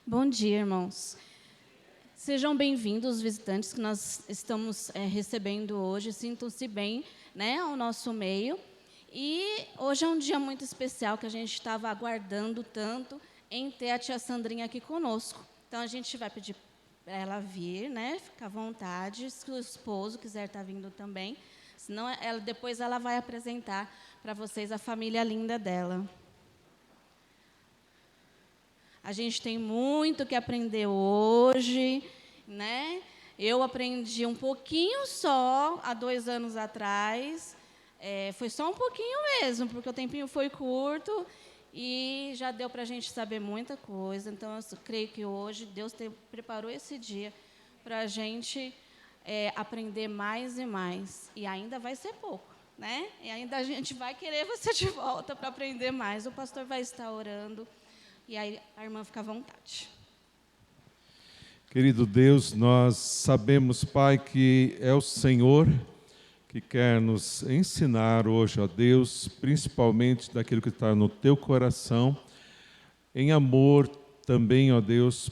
Bom dia, irmãos. Sejam bem-vindos os visitantes que nós estamos recebendo hoje. Sintam-se bem, né, ao nosso meio. E hoje é um dia muito especial que a gente estava aguardando tanto em ter a tia Sandrinha aqui conosco. Então, a gente vai pedir para ela vir, né, fica à vontade, se o esposo quiser estar vindo também. Senão, depois ela vai apresentar para vocês a família linda dela. A gente tem muito que aprender hoje, né? Eu aprendi um pouquinho só há 2 anos atrás. Foi só um pouquinho mesmo, porque o tempinho foi curto e já deu para a gente saber muita coisa. Então, eu creio que hoje Deus preparou esse dia para a gente aprender mais e mais. E ainda vai ser pouco, né? E ainda a gente vai querer você de volta para aprender mais. O pastor vai estar orando. E aí a irmã fica à vontade. Querido Deus, nós sabemos, Pai, que é o Senhor que quer nos ensinar hoje, ó Deus, principalmente daquilo que está no teu coração, em amor também, ó Deus,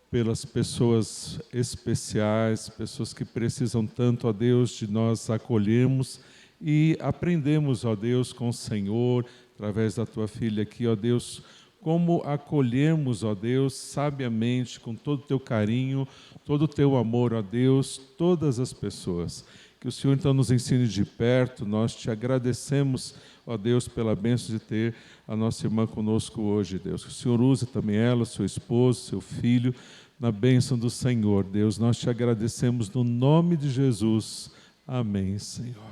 pelas pessoas especiais, pessoas que precisam tanto, ó Deus, de nós acolhermos e aprendemos, ó Deus, com o Senhor, através da tua filha aqui, ó Deus, como acolhermos, ó Deus, sabiamente, com todo o teu carinho, todo o teu amor, ó Deus, todas as pessoas. Que o Senhor então nos ensine de perto, nós te agradecemos, ó Deus, pela bênção de ter a nossa irmã conosco hoje, Deus. Que o Senhor use também ela, seu esposo, seu filho, na bênção do Senhor, Deus. Nós te agradecemos no nome de Jesus. Amém, Senhor.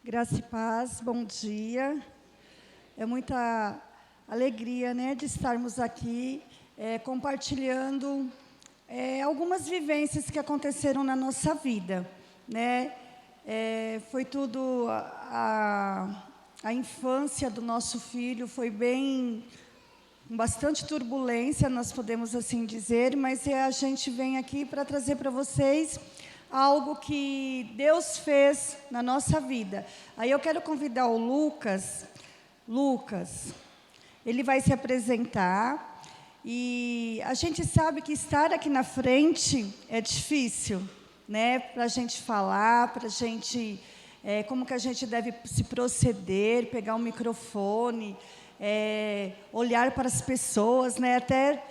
Graça e paz, bom dia. É muita alegria, né, de estarmos aqui compartilhando algumas vivências que aconteceram na nossa vida, né? Foi tudo a infância do nosso filho foi com bastante turbulência, nós podemos assim dizer, mas a gente vem aqui para trazer para vocês algo que Deus fez na nossa vida. Aí eu quero convidar o Lucas. Lucas, ele vai se apresentar. E a gente sabe que estar aqui na frente é difícil, né? Para a gente falar, para a gente... como que a gente deve se proceder, pegar um microfone, olhar para as pessoas, né? Até...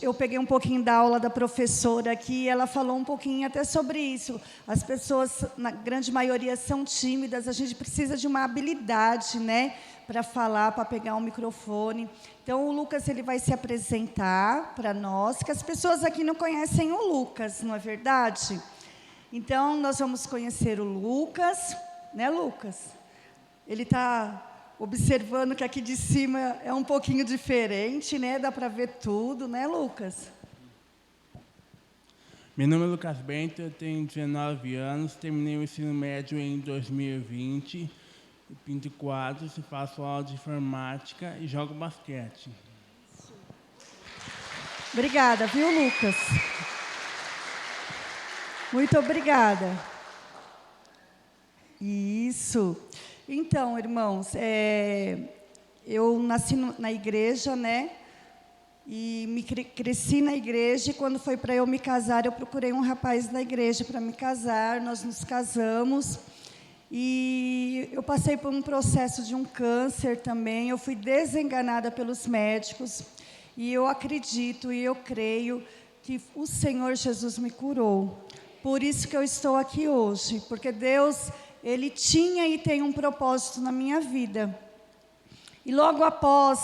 eu peguei um pouquinho da aula da professora aqui, e ela falou um pouquinho até sobre isso. As pessoas, na grande maioria, são tímidas, a gente precisa de uma habilidade, né, para falar, para pegar um microfone. Então, o Lucas ele vai se apresentar para nós, que as pessoas aqui não conhecem o Lucas, não é verdade? Então, nós vamos conhecer o Lucas, né, Lucas? Ele está... observando que aqui de cima é um pouquinho diferente, né? Dá para ver tudo, né, Lucas? Meu nome é Lucas Bento, eu tenho 19 anos, terminei o ensino médio em 2020, pinto quadros, faço aula de informática e jogo basquete. Obrigada, viu, Lucas? Muito obrigada. Isso. Então, irmãos, eu nasci na igreja, né? E cresci na igreja, e quando foi para eu me casar, eu procurei um rapaz da igreja para me casar, nós nos casamos. E eu passei por um processo de um câncer também, eu fui desenganada pelos médicos, e eu acredito e eu creio que o Senhor Jesus me curou. Por isso que eu estou aqui hoje, porque Deus... Ele tinha e tem um propósito na minha vida. E logo após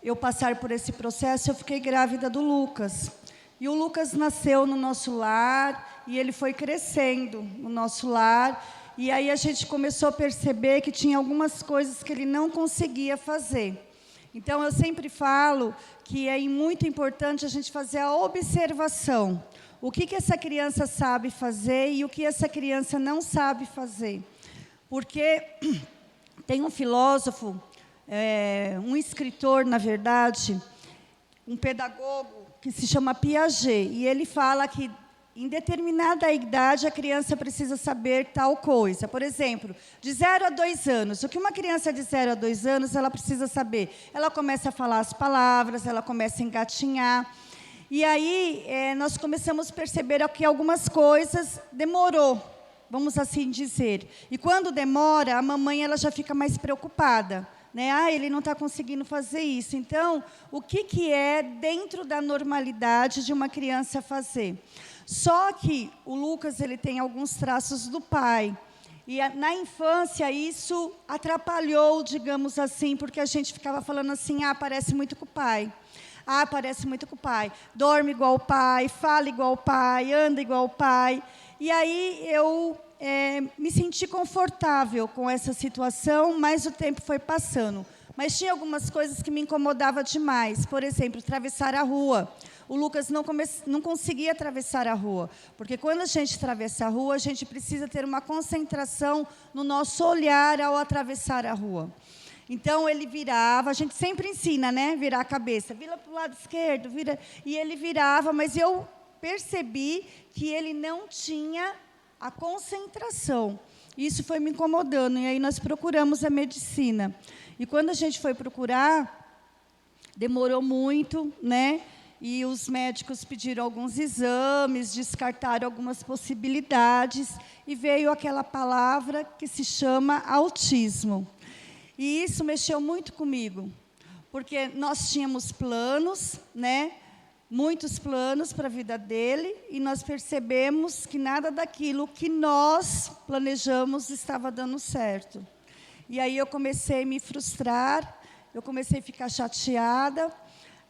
eu passar por esse processo, eu fiquei grávida do Lucas. E o Lucas nasceu no nosso lar, e ele foi crescendo no nosso lar. E aí a gente começou a perceber que tinha algumas coisas que ele não conseguia fazer. Então, eu sempre falo que é muito importante a gente fazer a observação. O que essa criança sabe fazer e o que essa criança não sabe fazer. Porque tem um filósofo, um escritor, na verdade, um pedagogo, que se chama Piaget. E ele fala que em determinada idade, a criança precisa saber tal coisa. Por exemplo, de 0 a 2 anos. O que uma criança de 0 a 2 anos ela precisa saber? Ela começa a falar as palavras, ela começa a engatinhar. E aí, nós começamos a perceber que algumas coisas demorou, vamos assim dizer. E quando demora, a mamãe ela já fica mais preocupada. Né? Ele não está conseguindo fazer isso. Então, o que é dentro da normalidade de uma criança fazer? Só que o Lucas ele tem alguns traços do pai. E na infância isso atrapalhou, digamos assim, porque a gente ficava falando assim, parece muito com o pai. Parece muito com o pai. Dorme igual o pai, fala igual o pai, anda igual o pai. E aí eu me senti confortável com essa situação, mas o tempo foi passando. Mas tinha algumas coisas que me incomodavam demais. Por exemplo, atravessar a rua. O Lucas não conseguia atravessar a rua, porque quando a gente atravessa a rua, a gente precisa ter uma concentração no nosso olhar ao atravessar a rua. Então, ele virava, a gente sempre ensina, né? Virar a cabeça, vira para o lado esquerdo, vira, e ele virava, mas eu percebi que ele não tinha a concentração. Isso foi me incomodando, e aí nós procuramos a medicina. E quando a gente foi procurar, demorou muito, né? E os médicos pediram alguns exames, descartaram algumas possibilidades, e veio aquela palavra que se chama autismo. E isso mexeu muito comigo, porque nós tínhamos planos, né? Muitos planos para a vida dele, e nós percebemos que nada daquilo que nós planejamos estava dando certo. E aí eu comecei a me frustrar, eu comecei a ficar chateada.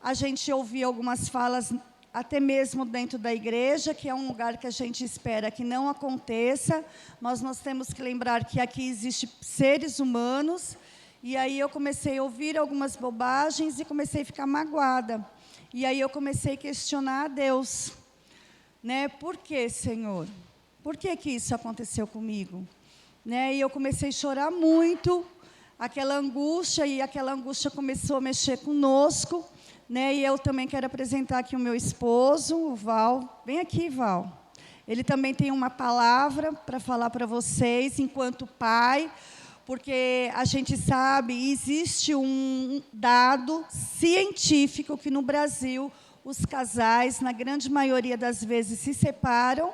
A gente ouvia algumas falas, até mesmo dentro da igreja, que é um lugar que a gente espera que não aconteça, mas nós temos que lembrar que aqui existem seres humanos. E aí eu comecei a ouvir algumas bobagens e comecei a ficar magoada. E aí eu comecei a questionar a Deus. Né? Por que, Senhor? Por que isso aconteceu comigo? Né? E eu comecei a chorar muito, aquela angústia, e aquela angústia começou a mexer conosco. Né? E eu também quero apresentar aqui o meu esposo, o Val. Vem aqui, Val. Ele também tem uma palavra para falar para vocês, enquanto pai, porque a gente sabe, existe um dado científico que no Brasil os casais, na grande maioria das vezes, se separam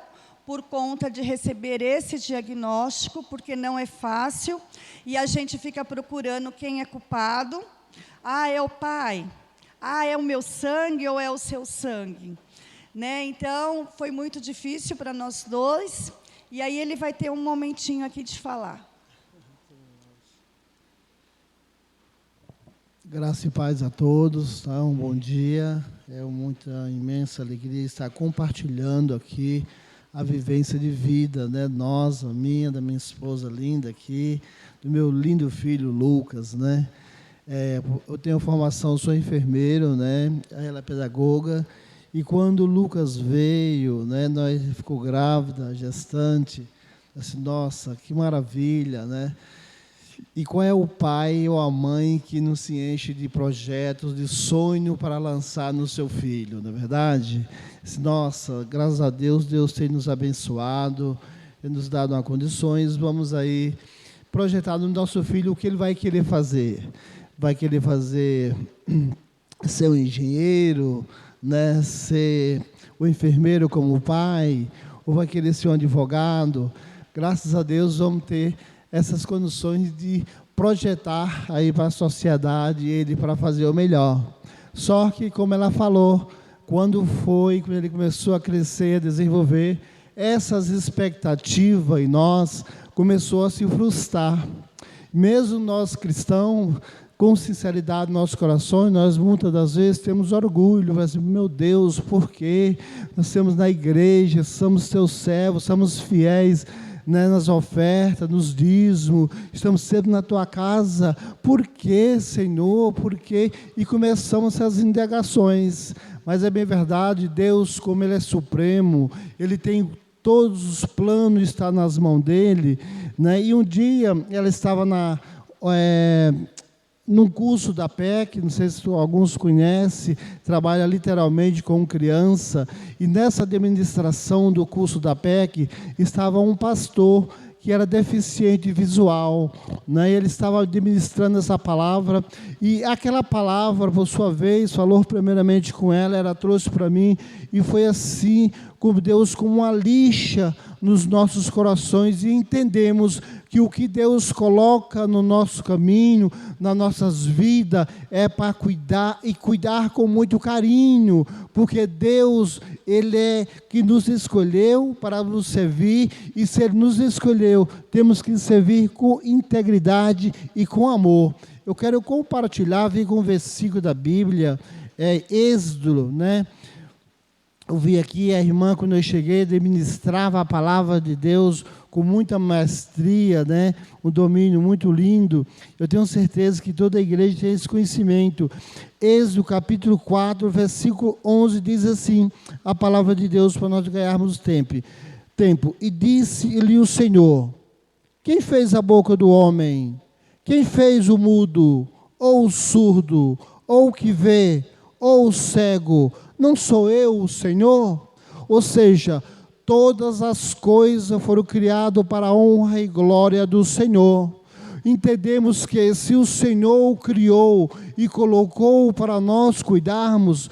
por conta de receber esse diagnóstico, porque não é fácil, e a gente fica procurando quem é culpado. É o pai. É o meu sangue ou é o seu sangue? Né? Então, foi muito difícil para nós dois, e aí ele vai ter um momentinho aqui de falar. Graça e paz a todos, tá? Um bom dia. É muita imensa alegria estar compartilhando aqui a vivência de vida, né? Nossa, minha, da minha esposa linda aqui, do meu lindo filho Lucas, né? Eu tenho formação, sou enfermeiro, né? Ela é pedagoga. E quando o Lucas veio, né? Nós ficou grávida, gestante, assim, nossa, que maravilha, né? E qual é o pai ou a mãe que não se enche de projetos, de sonho para lançar no seu filho, não é verdade? Nossa, graças a Deus, Deus tem nos abençoado, tem nos dado condições, vamos aí projetar no nosso filho o que ele vai querer fazer. Vai querer fazer, ser um engenheiro, né? Ser o enfermeiro como o pai, ou vai querer ser um advogado. Graças a Deus, vamos ter essas condições de projetar aí para a sociedade ele para fazer o melhor. Só que, como ela falou, quando ele começou a crescer, a desenvolver, essas expectativas em nós começou a se frustrar. Mesmo nós cristãos, com sinceridade no nosso coração, nós muitas das vezes temos orgulho, mas, meu Deus, por quê? Nós estamos na igreja, somos teus servos, somos fiéis, né, nas ofertas, nos dízimos, estamos sempre na tua casa. Por quê, Senhor? Por quê? E começamos essas indagações. Mas é bem verdade, Deus, como Ele é supremo, Ele tem todos os planos, está nas mãos dEle. Né? E um dia ela estava num curso da PEC, não sei se alguns conhecem, trabalha literalmente com criança, e nessa administração do curso da PEC estava um pastor que era deficiente visual, né? Ele estava administrando essa palavra, e aquela palavra, por sua vez, falou primeiramente com ela trouxe para mim, e foi assim, como Deus, como uma lixa nos nossos corações, e entendemos que o que Deus coloca no nosso caminho, nas nossas vidas, é para cuidar, e cuidar com muito carinho, porque Deus, Ele é que nos escolheu para nos servir, e se Ele nos escolheu, temos que servir com integridade e com amor. Eu quero compartilhar, vim com um versículo da Bíblia, Êxodo, né? Eu vi aqui a irmã, quando eu cheguei, ministrava a palavra de Deus com muita maestria, né? Um domínio muito lindo. Eu tenho certeza que toda a igreja tem esse conhecimento. Êxodo, capítulo 4, versículo 11, diz assim, a palavra de Deus para nós ganharmos tempo. E disse-lhe o Senhor, quem fez a boca do homem? Quem fez o mudo, ou o surdo, ou o que vê, ou o cego? Não sou eu, o Senhor? Ou seja, todas as coisas foram criadas para a honra e glória do Senhor. Entendemos que se o Senhor o criou e colocou para nós cuidarmos,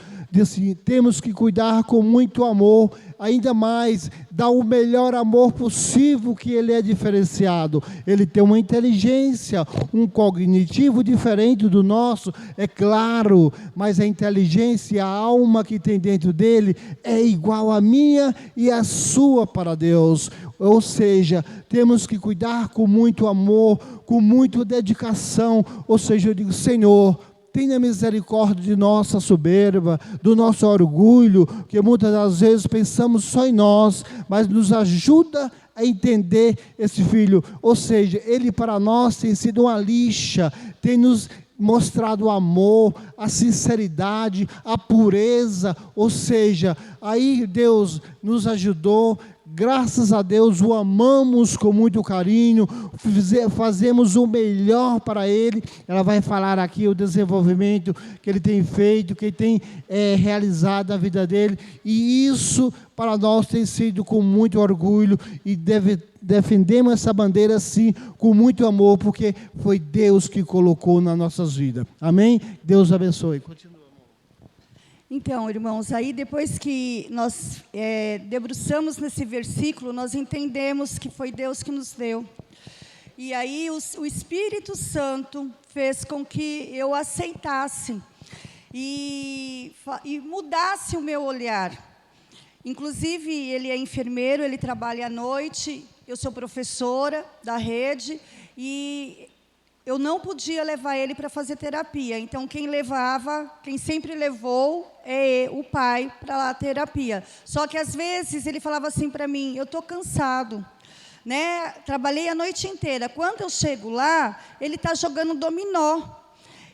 temos que cuidar com muito amor, ainda mais, dar o melhor amor possível, que Ele é diferenciado. Ele tem uma inteligência, um cognitivo diferente do nosso, é claro, mas a inteligência, a alma que tem dentro dele, é igual à minha e à sua para Deus. Ou seja, temos que cuidar com muito amor, com muita dedicação. Ou seja, eu digo, Senhor, tenha misericórdia de nossa soberba, do nosso orgulho, que muitas das vezes pensamos só em nós, mas nos ajuda a entender esse filho. Ou seja, ele para nós tem sido uma lixa, tem nos mostrado o amor, a sinceridade, a pureza. Ou seja, aí Deus nos ajudou. Graças a Deus, o amamos com muito carinho, fazemos o melhor para Ele. Ela vai falar aqui o desenvolvimento que Ele tem feito, que Ele tem realizado na vida dele. E isso para nós tem sido com muito orgulho, e defendemos essa bandeira sim, com muito amor, porque foi Deus que colocou nas nossas vidas. Amém? Deus abençoe. Continua. Então, irmãos, aí depois que nós debruçamos nesse versículo, nós entendemos que foi Deus que nos deu. E aí o Espírito Santo fez com que eu aceitasse e mudasse o meu olhar. Inclusive, ele é enfermeiro, ele trabalha à noite, eu sou professora da rede, e eu não podia levar ele para fazer terapia. Então, quem sempre levou é o pai para a terapia. Só que, às vezes, ele falava assim para mim, eu estou cansado, né? Trabalhei a noite inteira. Quando eu chego lá, ele está jogando dominó.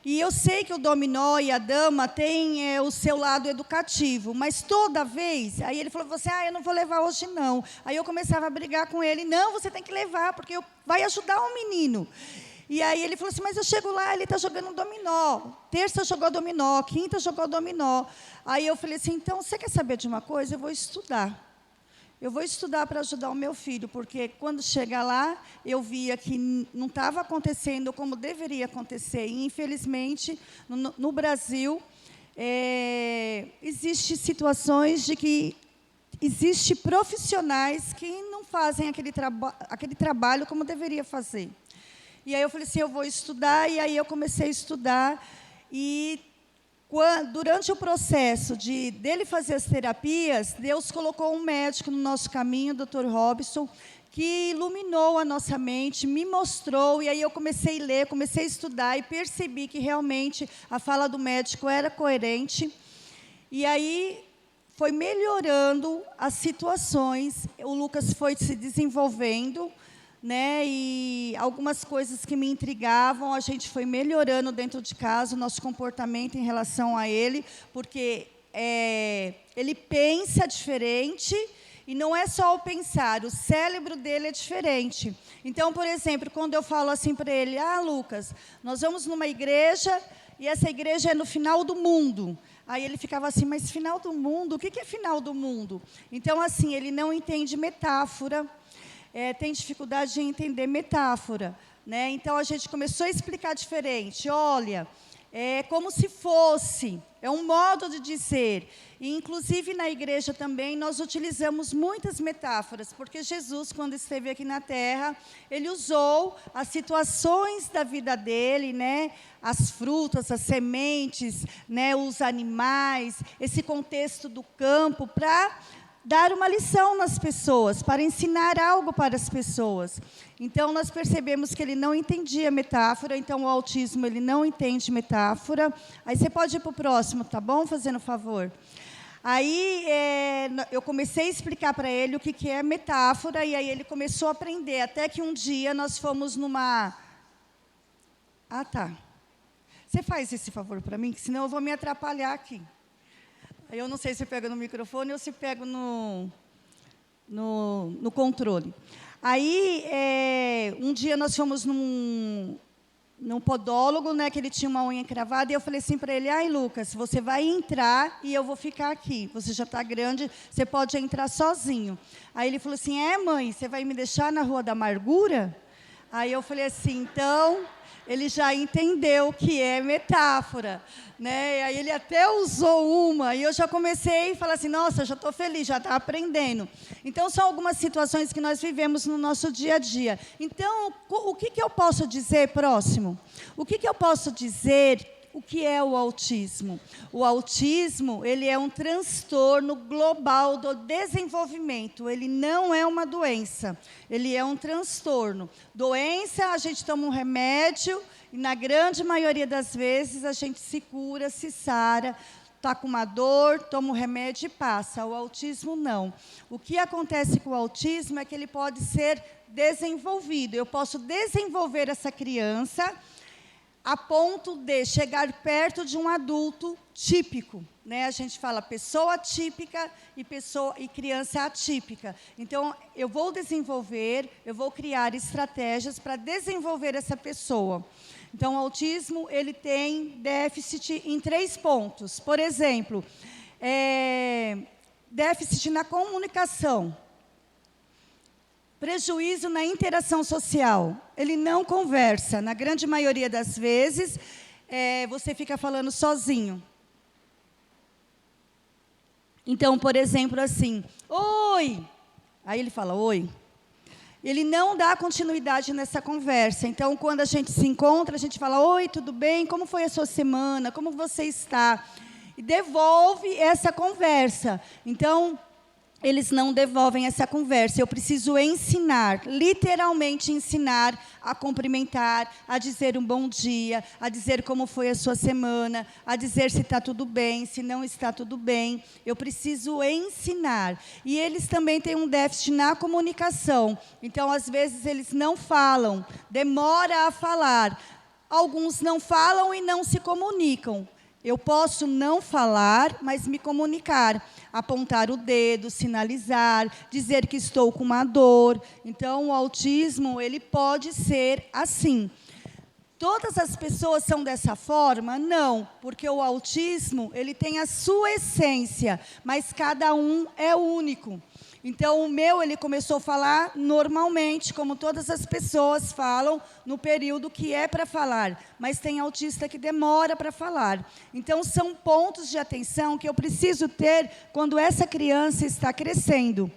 E eu sei que o dominó e a dama têm o seu lado educativo, mas toda vez, aí ele falou assim, eu não vou levar hoje não. Aí eu começava a brigar com ele, não, você tem que levar, porque vai ajudar o menino. E aí ele falou assim, mas eu chego lá, ele está jogando dominó. Terça jogou dominó, quinta jogou dominó. Aí eu falei assim, então, você quer saber de uma coisa? Eu vou estudar. Eu vou estudar para ajudar o meu filho, porque quando chega lá, eu via que não estava acontecendo como deveria acontecer. E, infelizmente, no Brasil, existem situações de que existem profissionais que não fazem aquele trabalho como deveria fazer. E aí eu falei assim, eu vou estudar, e aí eu comecei a estudar, e durante o processo dele fazer as terapias, Deus colocou um médico no nosso caminho, o Dr. Robson, que iluminou a nossa mente, me mostrou, e aí eu comecei a ler, comecei a estudar, e percebi que realmente a fala do médico era coerente, e aí foi melhorando as situações, o Lucas foi se desenvolvendo, né, e algumas coisas que me intrigavam, a gente foi melhorando dentro de casa, o nosso comportamento em relação a ele, porque ele pensa diferente E não é só o pensar, o cérebro dele é diferente. Então, por exemplo, quando eu falo assim para ele, Lucas, nós vamos numa igreja e essa igreja é no final do mundo. Aí ele ficava assim, mas final do mundo? O que é final do mundo? Então, assim, ele não entende metáfora, tem dificuldade de entender metáfora, né? Então, a gente começou a explicar diferente. Olha, é como se fosse, é um modo de dizer. E, inclusive, na igreja também, nós utilizamos muitas metáforas, porque Jesus, quando esteve aqui na Terra, ele usou as situações da vida dele, né? As frutas, as sementes, né? Os animais, esse contexto do campo, para dar uma lição nas pessoas, para ensinar algo para as pessoas. Então, nós percebemos que ele não entendia metáfora, então o autismo ele não entende metáfora. Aí você pode ir para o próximo, tá bom? Fazendo favor. Aí eu comecei a explicar para ele o que é metáfora, e aí ele começou a aprender, até que um dia nós fomos numa... tá. Você faz esse favor para mim, que senão eu vou me atrapalhar aqui. Eu não sei se pega no microfone ou se pego no controle. Aí, um dia nós fomos num podólogo, né, que ele tinha uma unha encravada, e eu falei assim para ele, Lucas, você vai entrar e eu vou ficar aqui. Você já está grande, você pode entrar sozinho. Aí ele falou assim, mãe, você vai me deixar na Rua da Amargura? Aí eu falei assim, então... Ele já entendeu que é metáfora, né? Aí ele até usou uma, e eu já comecei a falar assim, nossa, já estou feliz, já está aprendendo. Então, são algumas situações que nós vivemos no nosso dia a dia. Então, o que eu posso dizer, próximo? O que eu posso dizer, o que é o autismo? O autismo, ele é um transtorno global do desenvolvimento. Ele não é uma doença, ele é um transtorno. Doença, a gente toma um remédio e, na grande maioria das vezes, a gente se cura, se sara, está com uma dor, toma um remédio e passa. O autismo, não. O que acontece com o autismo é que ele pode ser desenvolvido. Eu posso desenvolver essa criança a ponto de chegar perto de um adulto típico, né? A gente fala pessoa típica e criança atípica. Então, eu vou desenvolver, eu vou criar estratégias para desenvolver essa pessoa. Então, o autismo ele tem déficit em 3 pontos. Por exemplo, déficit na comunicação. Prejuízo na interação social. Ele não conversa. Na grande maioria das vezes, você fica falando sozinho. Então, por exemplo, assim, oi. Aí ele fala, oi. Ele não dá continuidade nessa conversa. Então, quando a gente se encontra, a gente fala, oi, tudo bem? Como foi a sua semana? Como você está? E devolve essa conversa. Então, eles não devolvem essa conversa. Eu preciso ensinar, literalmente ensinar a cumprimentar, a dizer um bom dia, a dizer como foi a sua semana, a dizer se está tudo bem, se não está tudo bem. Eu preciso ensinar. E eles também têm um déficit na comunicação. Então, às vezes, eles não falam, demora a falar. Alguns não falam e não se comunicam. Eu posso não falar, mas me comunicar, apontar o dedo, sinalizar, dizer que estou com uma dor. Então, o autismo ele pode ser assim. Todas as pessoas são dessa forma? Não, porque o autismo ele tem a sua essência, mas cada um é único. Então, o meu, ele começou a falar normalmente, como todas as pessoas falam, no período que é para falar. Mas tem autista que demora para falar. Então, são pontos de atenção que eu preciso ter quando essa criança está crescendo.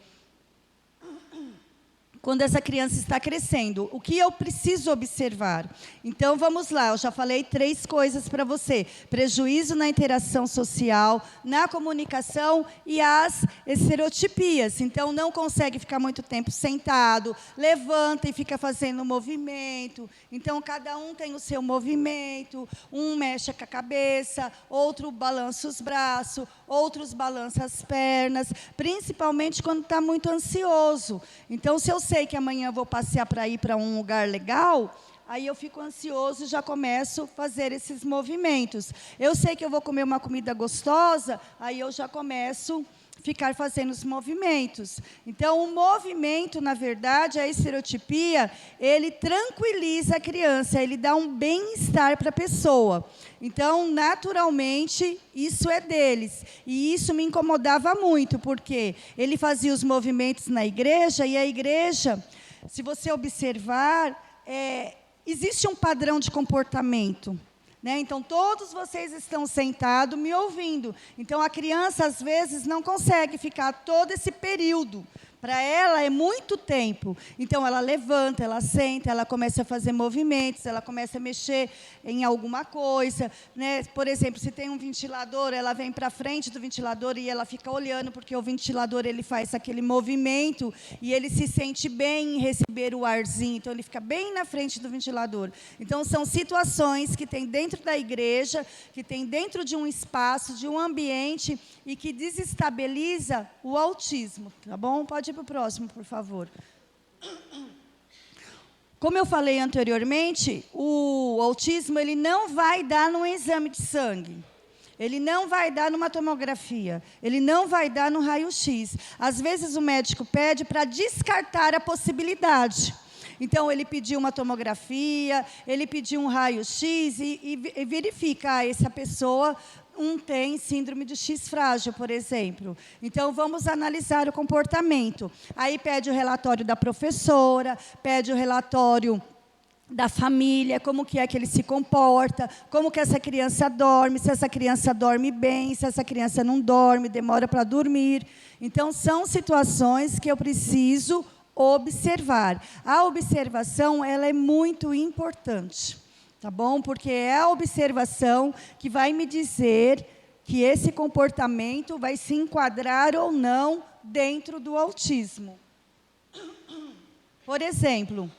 Quando essa criança está crescendo, o que eu preciso observar? Então, vamos lá, eu já falei 3 coisas para você. Prejuízo na interação social, na comunicação e as estereotipias. Então, não consegue ficar muito tempo sentado, levanta e fica fazendo movimento. Então, cada um tem o seu movimento, um mexe com a cabeça, outro balança os braços, outros balançam as pernas, principalmente quando está muito ansioso. Então, se eu sei que amanhã eu vou passear para ir para um lugar legal, aí eu fico ansioso e já começo a fazer esses movimentos. Eu sei que eu vou comer uma comida gostosa, aí eu já começo a ficar fazendo os movimentos. Então, o movimento, na verdade, a estereotipia, ele tranquiliza a criança, ele dá um bem-estar para a pessoa. Então, naturalmente, isso é deles. E isso me incomodava muito, porque ele fazia os movimentos na igreja, e a igreja, se você observar, existe um padrão de comportamento. Então, todos vocês estão sentados me ouvindo. Então, a criança, às vezes, não consegue ficar todo esse período. Para ela, é muito tempo. Então, ela levanta, ela senta, ela começa a fazer movimentos, ela começa a mexer em alguma coisa. Por exemplo, se tem um ventilador, ela vem para frente do ventilador e ela fica olhando, porque o ventilador ele faz aquele movimento e ele se sente bem em receber o arzinho. Então, ele fica bem na frente do ventilador. Então, são situações que tem dentro da igreja, que tem dentro de um espaço, de um ambiente, e que desestabiliza o autismo. Tá bom? Pode ir para o próximo, por favor. Como eu falei anteriormente, o autismo ele não vai dar num exame de sangue. Ele não vai dar numa tomografia. Ele não vai dar no raio-x. Às vezes, o médico pede para descartar a possibilidade. Então, ele pediu uma tomografia, ele pediu um raio-x e verifica, essa pessoa tem síndrome de X frágil, por exemplo. Então, vamos analisar o comportamento. Aí pede o relatório da professora, pede o relatório da família, como que é que ele se comporta, como que essa criança dorme, se essa criança dorme bem, se essa criança não dorme, demora para dormir. Então, são situações que eu preciso observar. A observação, ela é muito importante. Tá bom? Porque é a observação que vai me dizer que esse comportamento vai se enquadrar ou não dentro do autismo. Por exemplo,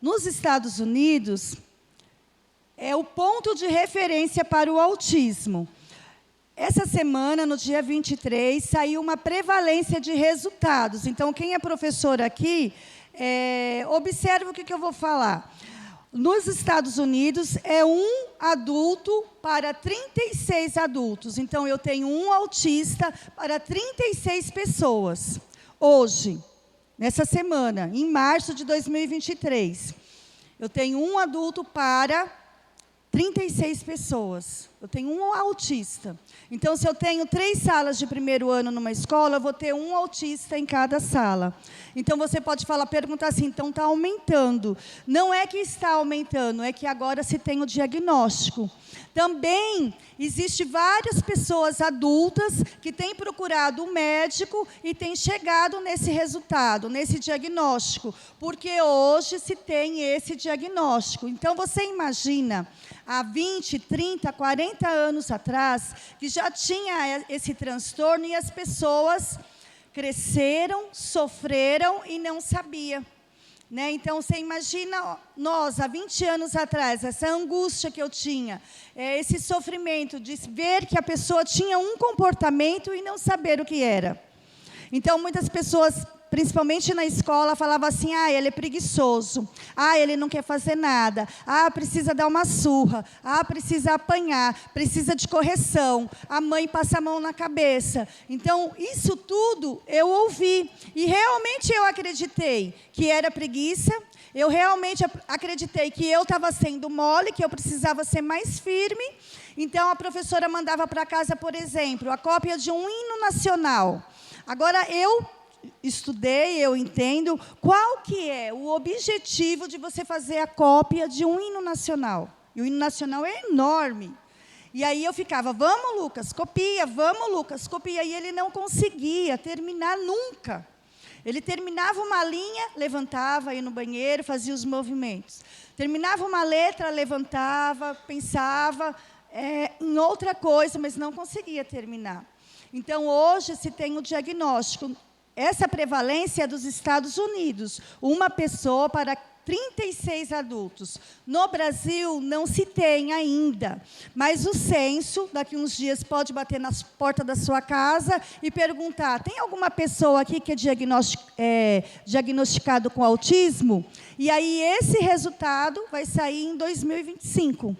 nos Estados Unidos, é o ponto de referência para o autismo. Essa semana, no dia 23, saiu uma prevalência de resultados. Então, quem é professor aqui, observa o que eu vou falar. Nos Estados Unidos, é 1 adulto para 36 adultos. Então, eu tenho 1 autista para 36 pessoas. Hoje, nessa semana, em março de 2023, eu tenho 1 adulto para 36 pessoas. Eu tenho 1 autista. Então, se eu tenho 3 salas de primeiro ano numa escola, eu vou ter 1 autista em cada sala. Então, você pode perguntar assim, então está aumentando. Não é que está aumentando, é que agora se tem o diagnóstico. Também existem várias pessoas adultas que têm procurado o médico e têm chegado nesse resultado, nesse diagnóstico, porque hoje se tem esse diagnóstico. Então, você imagina, há 20, 30, 40 anos atrás, que já tinha esse transtorno e as pessoas cresceram, sofreram e não sabiam. Então, você imagina nós, há 20 anos atrás, essa angústia que eu tinha, esse sofrimento de ver que a pessoa tinha um comportamento e não saber o que era. Então, muitas pessoas, principalmente na escola, falavam assim, ele é preguiçoso, ele não quer fazer nada, precisa dar uma surra, precisa apanhar, precisa de correção, a mãe passa a mão na cabeça. Então, isso tudo eu ouvi, e realmente eu acreditei que era preguiça, eu realmente acreditei que eu estava sendo mole, que eu precisava ser mais firme. Então, a professora mandava para casa, por exemplo, a cópia de um hino nacional. Agora, eu estudei, eu entendo qual que é o objetivo de você fazer a cópia de um hino nacional. E o hino nacional é enorme. E aí eu ficava, vamos, Lucas, copia, vamos, Lucas, copia. E ele não conseguia terminar nunca. Ele terminava uma linha, levantava, ia no banheiro, fazia os movimentos. Terminava uma letra, levantava, pensava em outra coisa, mas não conseguia terminar. Então, hoje se tem o diagnóstico. Essa prevalência é dos Estados Unidos. 1 pessoa para 36 adultos. No Brasil, não se tem ainda. Mas o censo, daqui uns dias, pode bater na porta da sua casa e perguntar, tem alguma pessoa aqui que é diagnosticado com autismo? E aí, esse resultado vai sair em 2025.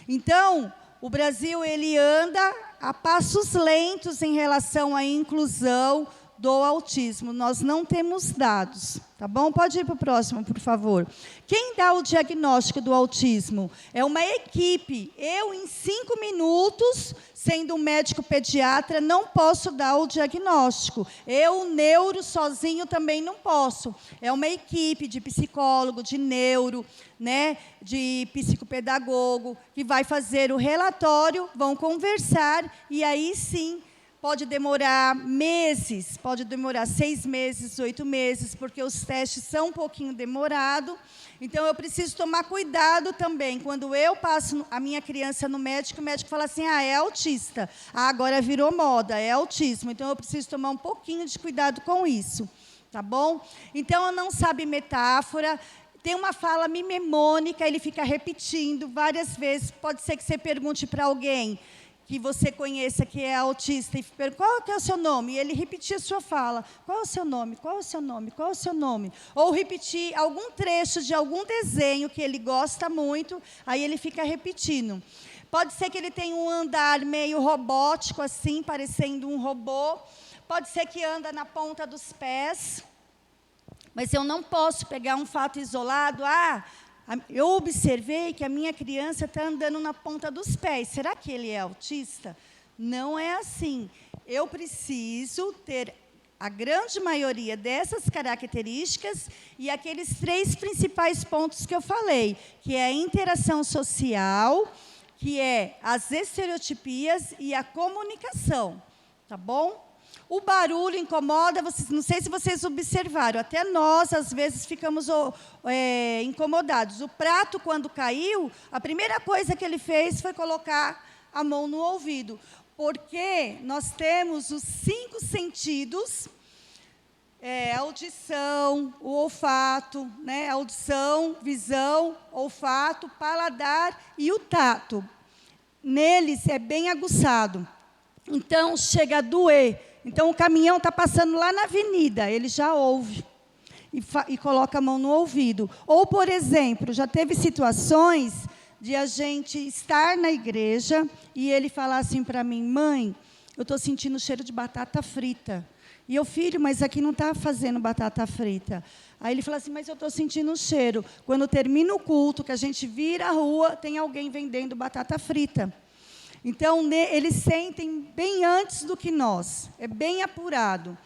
Então, o Brasil ele anda a passos lentos em relação à inclusão do autismo. Nós não temos dados, tá bom? Pode ir para o próximo, por favor. Quem dá o diagnóstico do autismo? É uma equipe. Eu, em 5 minutos, sendo um médico pediatra, não posso dar o diagnóstico. Eu, neuro, sozinho, também não posso. É uma equipe de psicólogo, de neuro, né, de psicopedagogo, que vai fazer o relatório, vão conversar, e aí sim, pode demorar meses, pode demorar 6 meses, 8 meses, porque os testes são um pouquinho demorados. Então, eu preciso tomar cuidado também. Quando eu passo a minha criança no médico, o médico fala assim, é autista. Agora virou moda, é autismo. Então, eu preciso tomar um pouquinho de cuidado com isso, tá bom? Então, eu não sabe metáfora. Tem uma fala mnemônica, ele fica repetindo várias vezes. Pode ser que você pergunte para alguém que você conheça, que é autista, e pergunta, qual que é o seu nome? E ele repetir a sua fala. Qual é o seu nome? Qual é o seu nome? Qual é o seu nome? Ou repetir algum trecho de algum desenho que ele gosta muito, aí ele fica repetindo. Pode ser que ele tenha um andar meio robótico, assim, parecendo um robô. Pode ser que anda na ponta dos pés. Mas eu não posso pegar um fato isolado. Eu observei que a minha criança está andando na ponta dos pés. Será que ele é autista? Não é assim. Eu preciso ter a grande maioria dessas características e aqueles 3 principais pontos que eu falei, que é a interação social, que é as estereotipias e a comunicação. Tá bom? O barulho incomoda, vocês, não sei se vocês observaram, até nós, às vezes, ficamos incomodados. O prato, quando caiu, a primeira coisa que ele fez foi colocar a mão no ouvido, porque nós temos os 5 sentidos, audição, o olfato, né? Audição, visão, olfato, paladar e o tato. Neles é bem aguçado. Então, chega a doer. Então, o caminhão está passando lá na avenida, ele já ouve e coloca a mão no ouvido. Ou, por exemplo, já teve situações de a gente estar na igreja e ele falar assim para mim, mãe, eu estou sentindo o cheiro de batata frita. E eu, filho, mas aqui não está fazendo batata frita. Aí ele fala assim, mas eu estou sentindo o cheiro. Quando termina o culto, que a gente vira a rua, tem alguém vendendo batata frita. Então, eles sentem bem antes do que nós, é bem apurado.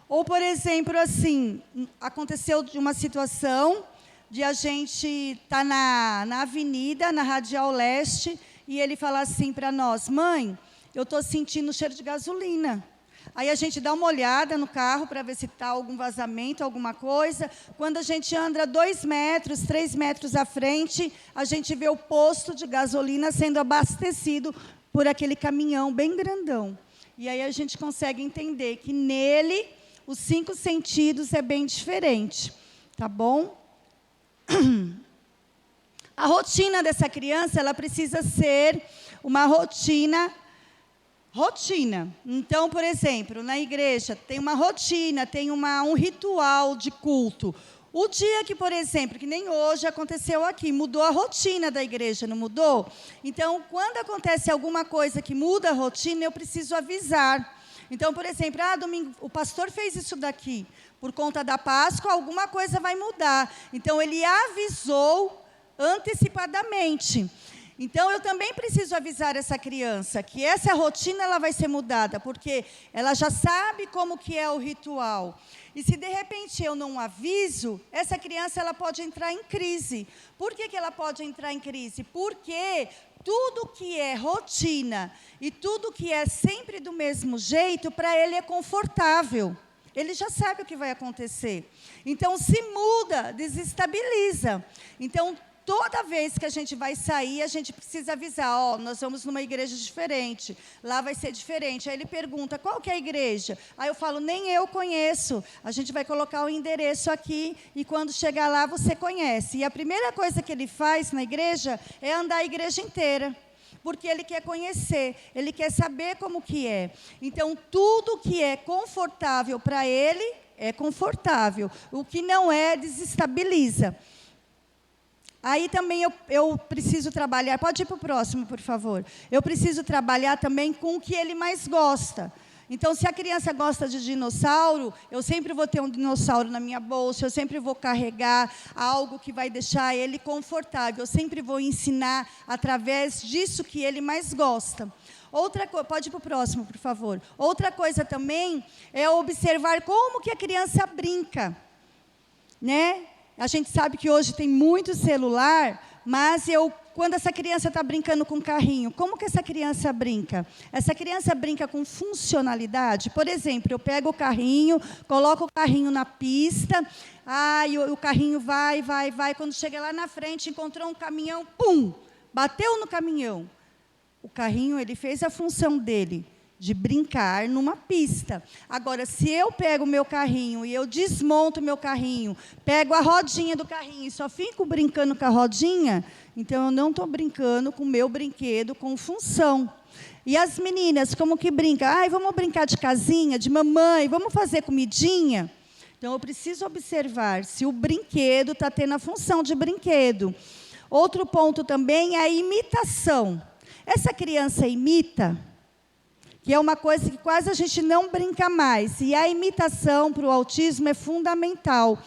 Ou, por exemplo, assim, aconteceu de uma situação de a gente estar na avenida, na Radial Leste, e ele falar assim para nós, mãe, eu estou sentindo o cheiro de gasolina. Aí a gente dá uma olhada no carro para ver se está algum vazamento, alguma coisa. Quando a gente anda 2 metros, 3 metros à frente, a gente vê o posto de gasolina sendo abastecido por aquele caminhão bem grandão. E aí a gente consegue entender que nele, os 5 sentidos é bem diferente. Tá bom? A rotina dessa criança, ela precisa ser uma rotina. Então, por exemplo, na igreja, tem uma rotina, tem um ritual de culto. O dia que, por exemplo, que nem hoje aconteceu aqui, mudou a rotina da igreja, não mudou? Então, quando acontece alguma coisa que muda a rotina, eu preciso avisar. Então, por exemplo, domingo, o pastor fez isso daqui. Por conta da Páscoa, alguma coisa vai mudar. Então, ele avisou antecipadamente. Então, eu também preciso avisar essa criança que essa rotina ela vai ser mudada, porque ela já sabe como que é o ritual. E se, de repente, eu não aviso, essa criança ela pode entrar em crise. Por que ela pode entrar em crise? Porque tudo que é rotina e tudo que é sempre do mesmo jeito, para ele é confortável. Ele já sabe o que vai acontecer. Então, se muda, desestabiliza. Então, toda vez que a gente vai sair, a gente precisa avisar, nós vamos numa igreja diferente, lá vai ser diferente. Aí ele pergunta, qual que é a igreja? Aí eu falo, nem eu conheço. A gente vai colocar o endereço aqui e quando chegar lá, você conhece. E a primeira coisa que ele faz na igreja é andar a igreja inteira. Porque ele quer conhecer, ele quer saber como que é. Então, tudo que é confortável para ele, é confortável. O que não é, desestabiliza. Aí também eu preciso trabalhar, pode ir para o próximo, por favor. Eu preciso trabalhar também com o que ele mais gosta. Então, se a criança gosta de dinossauro, eu sempre vou ter um dinossauro na minha bolsa, eu sempre vou carregar algo que vai deixar ele confortável. Eu sempre vou ensinar através disso que ele mais gosta. Outra coisa, pode ir para o próximo, por favor. Outra coisa também é observar como que a criança brinca, né? A gente sabe que hoje tem muito celular, mas quando essa criança está brincando com carrinho, como que essa criança brinca? Essa criança brinca com funcionalidade. Por exemplo, eu pego o carrinho, coloco o carrinho na pista, e o carrinho vai. Quando chega lá na frente, encontrou um caminhão, pum! Bateu no caminhão. O carrinho, ele fez a função dele, de brincar numa pista. Agora, se eu pego o meu carrinho e eu desmonto o meu carrinho, pego a rodinha do carrinho e só fico brincando com a rodinha, então eu não estou brincando com o meu brinquedo com função. E as meninas, como que brincam? Vamos brincar de casinha, de mamãe, vamos fazer comidinha? Então, eu preciso observar se o brinquedo está tendo a função de brinquedo. Outro ponto também é a imitação. Essa criança imita, que é uma coisa que quase a gente não brinca mais. E a imitação para o autismo é fundamental,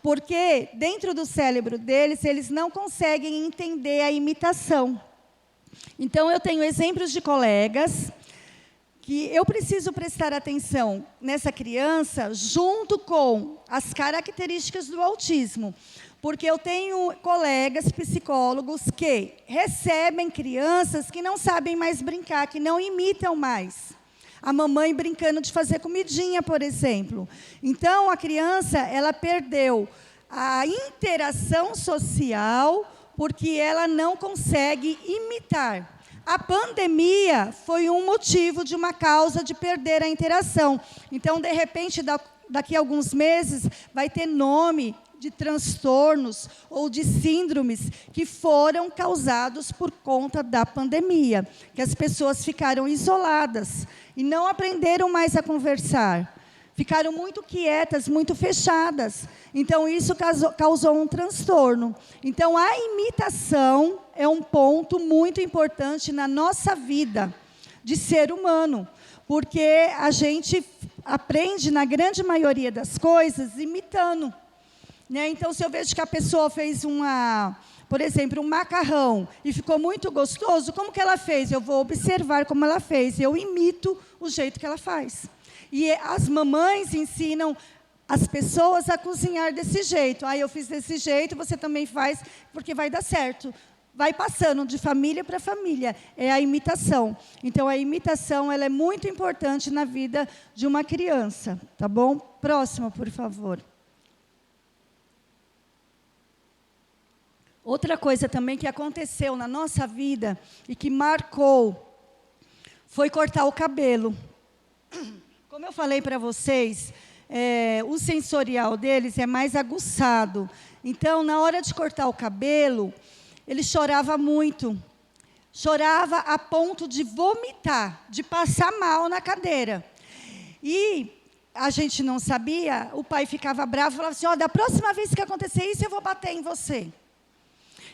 porque dentro do cérebro deles, eles não conseguem entender a imitação. Então, eu tenho exemplos de colegas que eu preciso prestar atenção nessa criança junto com as características do autismo. Porque eu tenho colegas psicólogos que recebem crianças que não sabem mais brincar, que não imitam mais. A mamãe brincando de fazer comidinha, por exemplo. Então, a criança, ela perdeu a interação social porque ela não consegue imitar. A pandemia foi um motivo de uma causa de perder a interação. Então, de repente, daqui a alguns meses, vai ter nome de transtornos ou de síndromes que foram causados por conta da pandemia, que as pessoas ficaram isoladas e não aprenderam mais a conversar. Ficaram muito quietas, muito fechadas. Então, isso causou um transtorno. Então, a imitação é um ponto muito importante na nossa vida de ser humano, porque a gente aprende, na grande maioria das coisas, imitando. Então, se eu vejo que a pessoa fez por exemplo, um macarrão e ficou muito gostoso, como que ela fez? Eu vou observar como ela fez, eu imito o jeito que ela faz. E as mamães ensinam as pessoas a cozinhar desse jeito. Eu fiz desse jeito, você também faz, porque vai dar certo. Vai passando de família para família, é a imitação. Então, a imitação ela é muito importante na vida de uma criança, tá bom? Próxima, por favor. Outra coisa também que aconteceu na nossa vida e que marcou foi cortar o cabelo. Como eu falei para vocês, o sensorial deles é mais aguçado. Então, na hora de cortar o cabelo, ele chorava muito. Chorava a ponto de vomitar, de passar mal na cadeira. E a gente não sabia, o pai ficava bravo, falava assim, da próxima vez que acontecer isso, eu vou bater em você.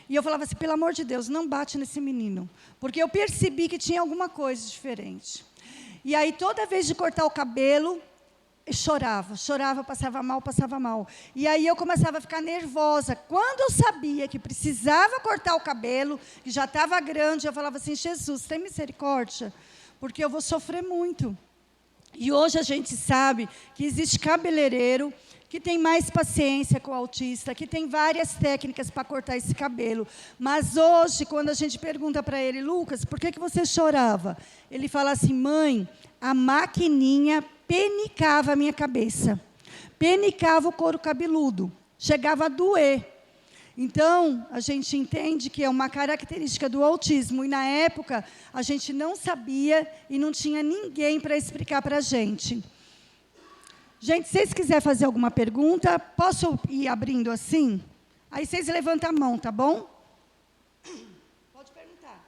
E eu falava assim, pelo amor de Deus, não bate nesse menino. Porque eu percebi que tinha alguma coisa diferente. E aí, toda vez de cortar o cabelo, eu chorava, passava mal. E aí, eu começava a ficar nervosa. Quando eu sabia que precisava cortar o cabelo, que já estava grande, eu falava assim, Jesus, tem misericórdia, porque eu vou sofrer muito. E hoje a gente sabe que existe cabeleireiro que tem mais paciência com o autista, que tem várias técnicas para cortar esse cabelo. Mas hoje, quando a gente pergunta para ele, Lucas, por que você chorava? Ele fala assim, mãe, a maquininha penicava a minha cabeça. Penicava o couro cabeludo. Chegava a doer. Então, a gente entende que é uma característica do autismo. E, na época, a gente não sabia e não tinha ninguém para explicar para a gente. Gente, se vocês quiserem fazer alguma pergunta, posso ir abrindo assim? Aí vocês levantam a mão, tá bom? Pode perguntar.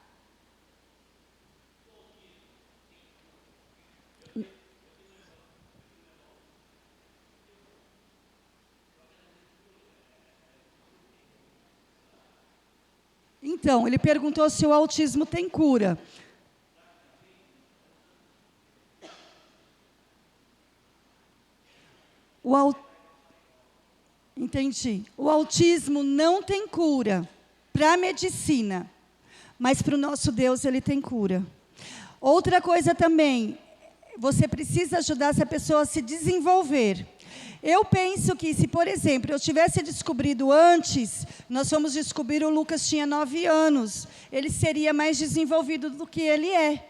Então, ele perguntou se o autismo tem cura. Entendi. O autismo não tem cura para a medicina, mas para o nosso Deus ele tem cura. Outra coisa também, você precisa ajudar essa pessoa a se desenvolver. Eu penso que se, por exemplo, eu tivesse descobrido antes, nós fomos descobrir o Lucas tinha 9 anos, ele seria mais desenvolvido do que ele é.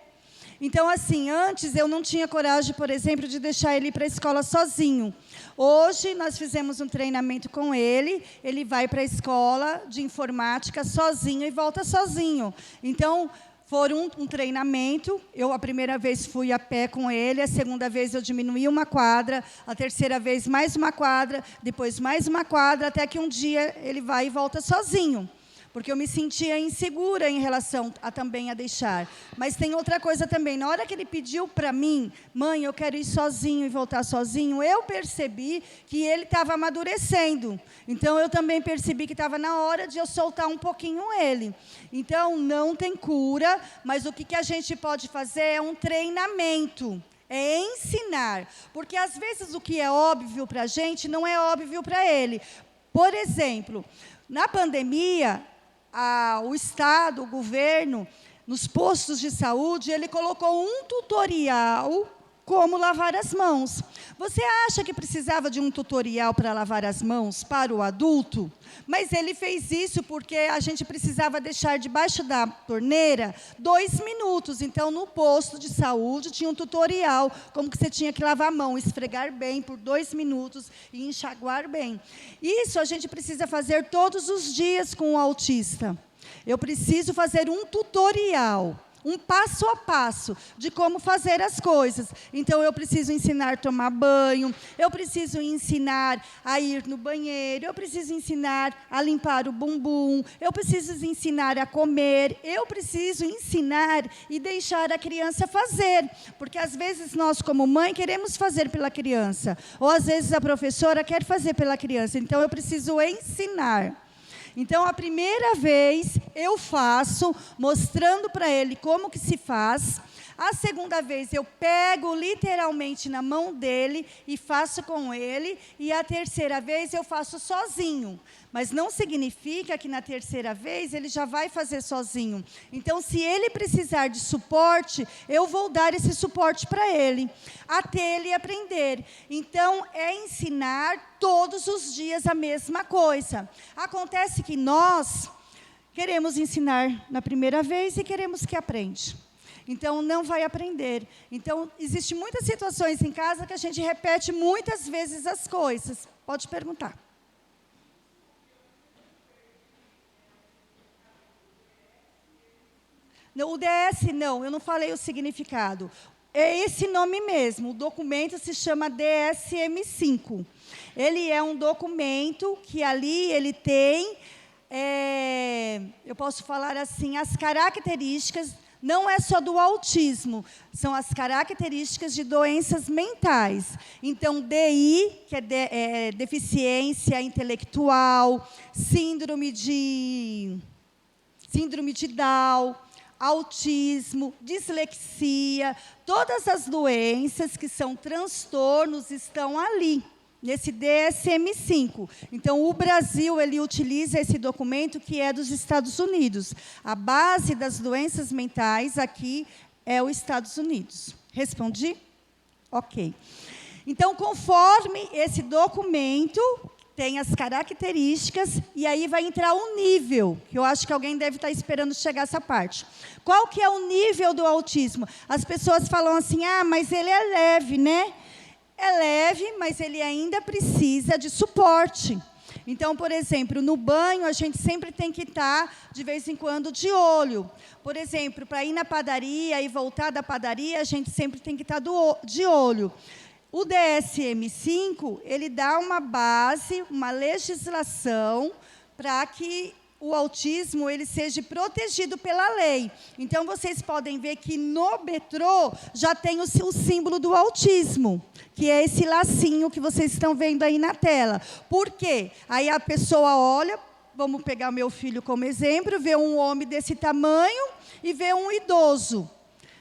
Então, assim, antes eu não tinha coragem, por exemplo, de deixar ele ir para a escola sozinho. Hoje, nós fizemos um treinamento com ele, ele vai para a escola de informática sozinho e volta sozinho. Então, foi um treinamento, a primeira vez fui a pé com ele, a segunda vez eu diminuí uma quadra, a terceira vez mais uma quadra, depois mais uma quadra, até que um dia ele vai e volta sozinho. Porque eu me sentia insegura em relação também a deixar. Mas tem outra coisa também. Na hora que ele pediu para mim, mãe, eu quero ir sozinho e voltar sozinho, eu percebi que ele estava amadurecendo. Então, eu também percebi que estava na hora de eu soltar um pouquinho ele. Então, não tem cura, mas o que a gente pode fazer é um treinamento. É ensinar. Porque, às vezes, o que é óbvio para a gente não é óbvio para ele. Por exemplo, na pandemia, o Estado, o governo, nos postos de saúde, ele colocou um tutorial como lavar as mãos. Você acha que precisava de um tutorial para lavar as mãos para o adulto? Mas ele fez isso porque a gente precisava deixar debaixo da torneira 2 minutos. Então, no posto de saúde, tinha um tutorial, como que você tinha que lavar a mão, esfregar bem por 2 minutos e enxaguar bem. Isso a gente precisa fazer todos os dias com o autista. Eu preciso fazer um tutorial, um passo a passo de como fazer as coisas. Então, eu preciso ensinar a tomar banho, eu preciso ensinar a ir no banheiro, eu preciso ensinar a limpar o bumbum, eu preciso ensinar a comer, eu preciso ensinar e deixar a criança fazer. Porque, às vezes, nós, como mãe, queremos fazer pela criança, ou, às vezes, a professora quer fazer pela criança. Então, eu preciso ensinar. Então, a primeira vez eu faço, mostrando para ele como que se faz. A segunda vez eu pego literalmente na mão dele e faço com ele. E a terceira vez eu faço sozinho. Mas não significa que na terceira vez ele já vai fazer sozinho. Então, se ele precisar de suporte, eu vou dar esse suporte para ele, até ele aprender. Então, é ensinar todos os dias a mesma coisa. Acontece que nós queremos ensinar na primeira vez e queremos que aprenda. Então, não vai aprender. Então, existem muitas situações em casa que a gente repete muitas vezes as coisas. Pode perguntar. O DS, não, eu não falei o significado. É esse nome mesmo, o documento se chama DSM-5. Ele é um documento que ali ele tem, eu posso falar assim, as características, não é só do autismo, são as características de doenças mentais. Então, DI, que é deficiência intelectual, síndrome de Down, autismo, dislexia, todas as doenças que são transtornos estão ali, nesse DSM-5. Então, o Brasil ele utiliza esse documento que é dos Estados Unidos. A base das doenças mentais aqui é os Estados Unidos. Respondi? Ok. Então, conforme esse documento tem as características, e aí vai entrar um nível, que eu acho que alguém deve estar esperando chegar essa parte. Qual que é o nível do autismo? As pessoas falam assim, mas ele é leve, né? É leve, mas ele ainda precisa de suporte. Então, por exemplo, no banho, a gente sempre tem que estar, de vez em quando, de olho. Por exemplo, para ir na padaria e voltar da padaria, a gente sempre tem que estar de olho. O DSM-5, ele dá uma base, uma legislação para que o autismo ele seja protegido pela lei. Então, vocês podem ver que no metrô já tem o símbolo do autismo, que é esse lacinho que vocês estão vendo aí na tela. Por quê? Aí a pessoa olha vamos pegar meu filho como exemplo, ver um homem desse tamanho e ver um idoso.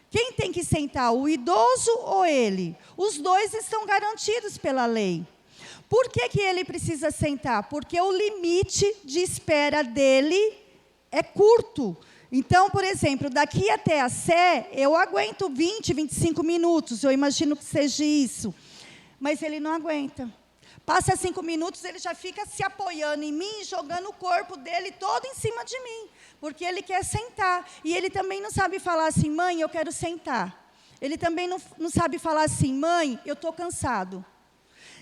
Quem tem que sentar, o idoso ou ele? Os dois estão garantidos pela lei. Por que que ele precisa sentar? Porque o limite de espera dele é curto. Então, por exemplo, daqui até a Sé, eu aguento 20, 25 minutos, eu imagino que seja isso. Mas ele não aguenta. Passa 5 minutos, ele já fica se apoiando em mim, jogando o corpo dele todo em cima de mim, porque ele quer sentar. E ele também não sabe falar assim, mãe, eu quero sentar. Ele também não sabe falar assim, mãe, eu estou cansado.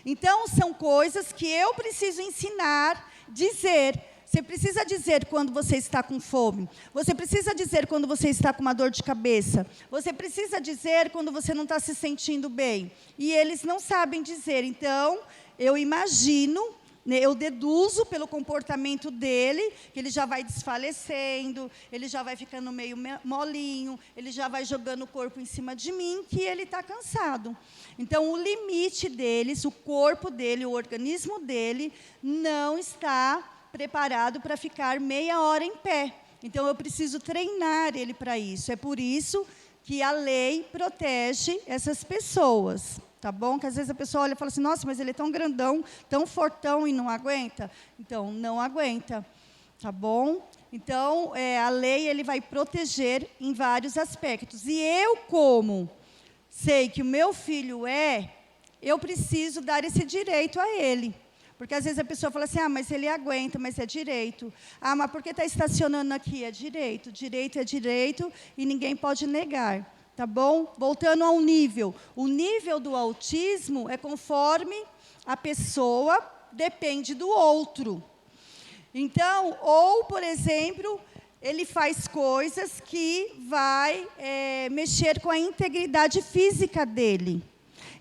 Então, são coisas que eu preciso ensinar, dizer. Você precisa dizer quando você está com fome. Você precisa dizer quando você está com uma dor de cabeça. Você precisa dizer quando você não está se sentindo bem. E eles não sabem dizer. Então, eu imagino, né, eu deduzo pelo comportamento dele, que ele já vai desfalecendo, ele já vai ficando meio molinho, ele já vai jogando o corpo em cima de mim, que ele está cansado. Então, o limite deles, o corpo dele, o organismo dele, não está preparado para ficar meia hora em pé. Então, eu preciso treinar ele para isso. É por isso que a lei protege essas pessoas, tá bom? Que às vezes a pessoa olha e fala assim, nossa, mas ele é tão grandão, tão fortão e não aguenta. Então, não aguenta, tá bom? Então, a lei ele vai proteger em vários aspectos. E eu, como sei que o meu filho eu preciso dar esse direito a ele. Porque às vezes a pessoa fala assim, mas ele aguenta, mas é direito. Mas por que está estacionando aqui? É direito. Direito é direito e ninguém pode negar. Tá bom? Voltando ao nível. O nível do autismo é conforme a pessoa depende do outro. Então, ou, por exemplo, ele faz coisas que vai mexer com a integridade física dele.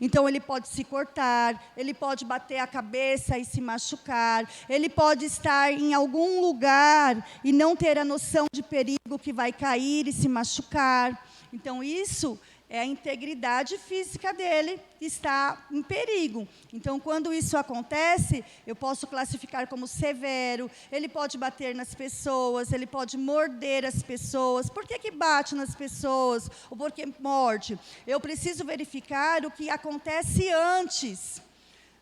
Então, ele pode se cortar, ele pode bater a cabeça e se machucar, ele pode estar em algum lugar e não ter a noção de perigo que vai cair e se machucar. Então, isso é a integridade física dele que está em perigo. Então, quando isso acontece, eu posso classificar como severo, ele pode bater nas pessoas, ele pode morder as pessoas. Por que bate nas pessoas? Ou por que morde? Eu preciso verificar o que acontece antes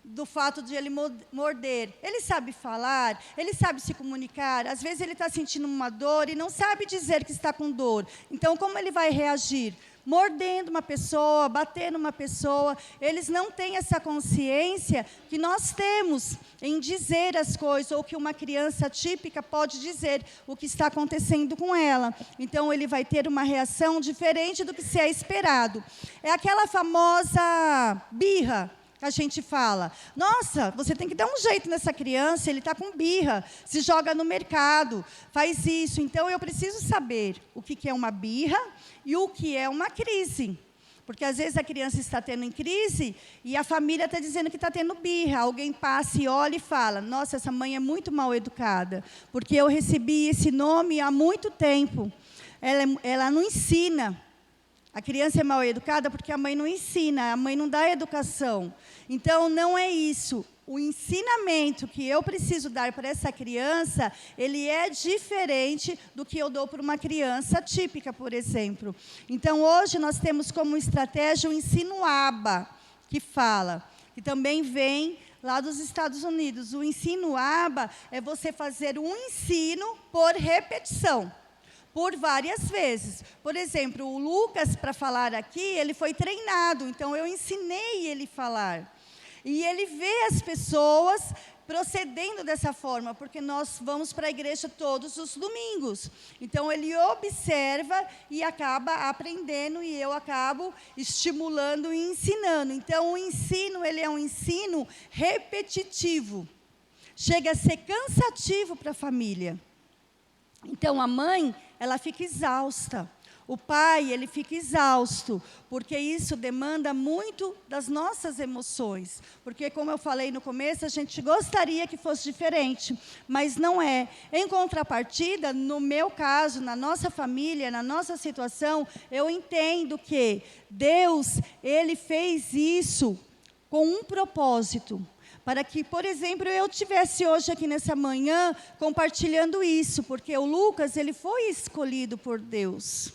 do fato de ele morder. Ele sabe falar, ele sabe se comunicar, às vezes ele está sentindo uma dor e não sabe dizer que está com dor. Então, como ele vai reagir? Mordendo uma pessoa, batendo uma pessoa, eles não têm essa consciência que nós temos em dizer as coisas, ou que uma criança típica pode dizer o que está acontecendo com ela. Então, ele vai ter uma reação diferente do que se é esperado. É aquela famosa birra que a gente fala, nossa, você tem que dar um jeito nessa criança, ele está com birra, se joga no mercado, faz isso. Então, eu preciso saber o que é uma birra e o que é uma crise. Porque, às vezes, a criança está tendo em crise e a família está dizendo que está tendo birra. Alguém passa e olha e fala, nossa, essa mãe é muito mal educada, porque eu recebi esse nome há muito tempo. Ela não ensina. A criança é mal educada porque a mãe não ensina, a mãe não dá educação. Então, não é isso. O ensinamento que eu preciso dar para essa criança, ele é diferente do que eu dou para uma criança típica, por exemplo. Então, hoje, nós temos como estratégia o ensino ABA, que também vem lá dos Estados Unidos. O ensino ABA é você fazer um ensino por repetição, por várias vezes. Por exemplo, o Lucas, para falar aqui, ele foi treinado, então eu ensinei ele a falar. E ele vê as pessoas procedendo dessa forma, porque nós vamos para a igreja todos os domingos. Então, ele observa e acaba aprendendo, e eu acabo estimulando e ensinando. Então, o ensino, ele é um ensino repetitivo. Chega a ser cansativo para a família. Então, a mãe, ela fica exausta. O pai, ele fica exausto, porque isso demanda muito das nossas emoções. Porque, como eu falei no começo, a gente gostaria que fosse diferente, mas não é. Em contrapartida, no meu caso, na nossa família, na nossa situação, eu entendo que Deus, ele fez isso com um propósito, para que, por exemplo, eu estivesse hoje aqui nessa manhã compartilhando isso, porque o Lucas, ele foi escolhido por Deus.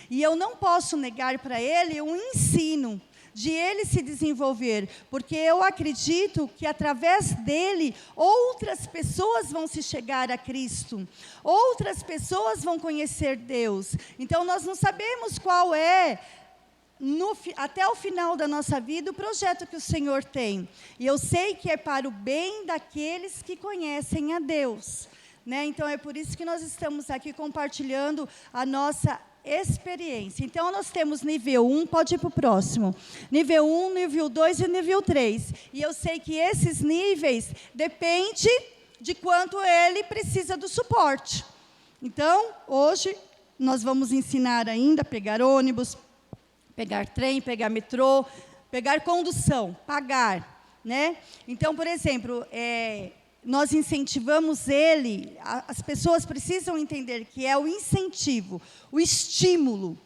E eu não posso negar para ele um ensino de ele se desenvolver, porque eu acredito que através dele outras pessoas vão se chegar a Cristo, outras pessoas vão conhecer Deus. Então nós não sabemos qual é, até o final da nossa vida, o projeto que o Senhor tem. E eu sei que é para o bem daqueles que conhecem a Deus, né? Então é por isso que nós estamos aqui compartilhando a nossa experiência. Então, nós temos nível 1, pode ir para o próximo. Nível 1, nível 2 e nível 3. E eu sei que esses níveis dependem de quanto ele precisa do suporte. Então, hoje, nós vamos ensinar ainda a pegar ônibus, pegar trem, pegar metrô, pegar condução, pagar, né? Então, por exemplo, nós incentivamos ele, as pessoas precisam entender que é o incentivo, o estímulo.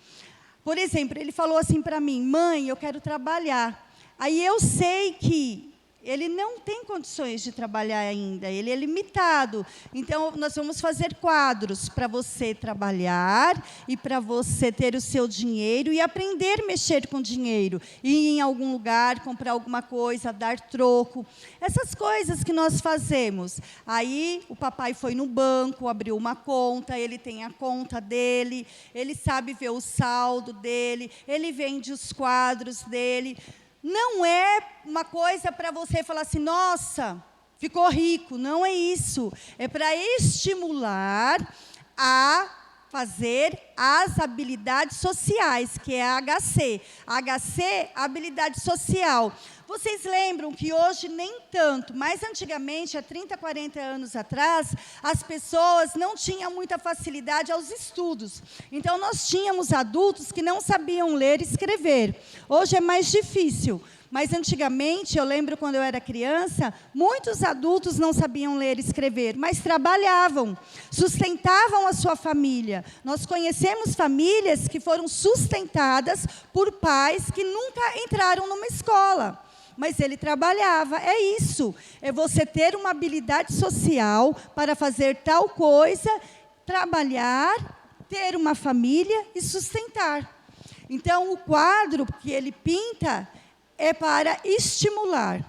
Por exemplo, ele falou assim para mim: mãe, eu quero trabalhar. Aí eu sei que ele não tem condições de trabalhar ainda, ele é limitado. Então, nós vamos fazer quadros para você trabalhar e para você ter o seu dinheiro e aprender a mexer com dinheiro. Ir em algum lugar, comprar alguma coisa, dar troco. Essas coisas que nós fazemos. Aí, o papai foi no banco, abriu uma conta, ele tem a conta dele, ele sabe ver o saldo dele, ele vende os quadros dele. Não é uma coisa para você falar assim, nossa, ficou rico. Não é isso. É para estimular a fazer as habilidades sociais, que é a HC. A HC, habilidade social. Vocês lembram que hoje nem tanto, mas antigamente, há 30, 40 anos atrás, as pessoas não tinham muita facilidade aos estudos. Então, nós tínhamos adultos que não sabiam ler e escrever. Hoje é mais difícil. Mas antigamente, eu lembro quando eu era criança, muitos adultos não sabiam ler e escrever, mas trabalhavam, sustentavam a sua família. Nós conhecemos famílias que foram sustentadas por pais que nunca entraram numa escola. Mas ele trabalhava, é isso. É você ter uma habilidade social para fazer tal coisa, trabalhar, ter uma família e sustentar. Então, o quadro que ele pinta é para estimular.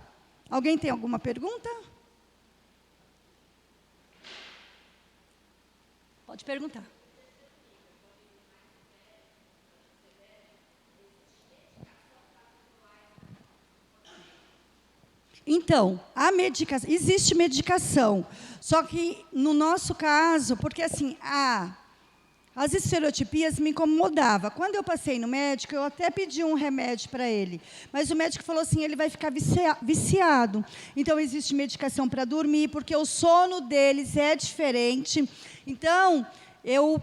Alguém tem alguma pergunta? Pode perguntar. Então, a medicação, existe medicação, só que no nosso caso, porque assim, as estereotipias me incomodavam. Quando eu passei no médico, eu até pedi um remédio para ele, mas o médico falou assim, ele vai ficar viciado. Então, existe medicação para dormir, porque o sono deles é diferente. Então, eu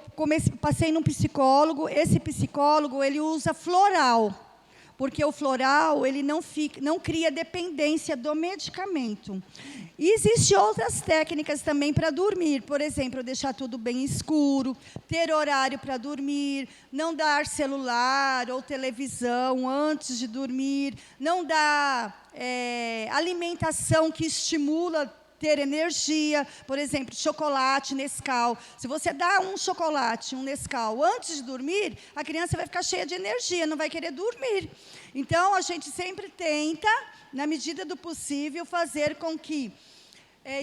passei num psicólogo, esse psicólogo, ele usa floral, porque o floral ele não cria dependência do medicamento. E existem outras técnicas também para dormir, por exemplo, deixar tudo bem escuro, ter horário para dormir, não dar celular ou televisão antes de dormir, não dar alimentação que estimula ter energia, por exemplo, chocolate, Nescau. Se você dá um chocolate, um Nescau antes de dormir, a criança vai ficar cheia de energia, não vai querer dormir. Então, a gente sempre tenta, na medida do possível, fazer com que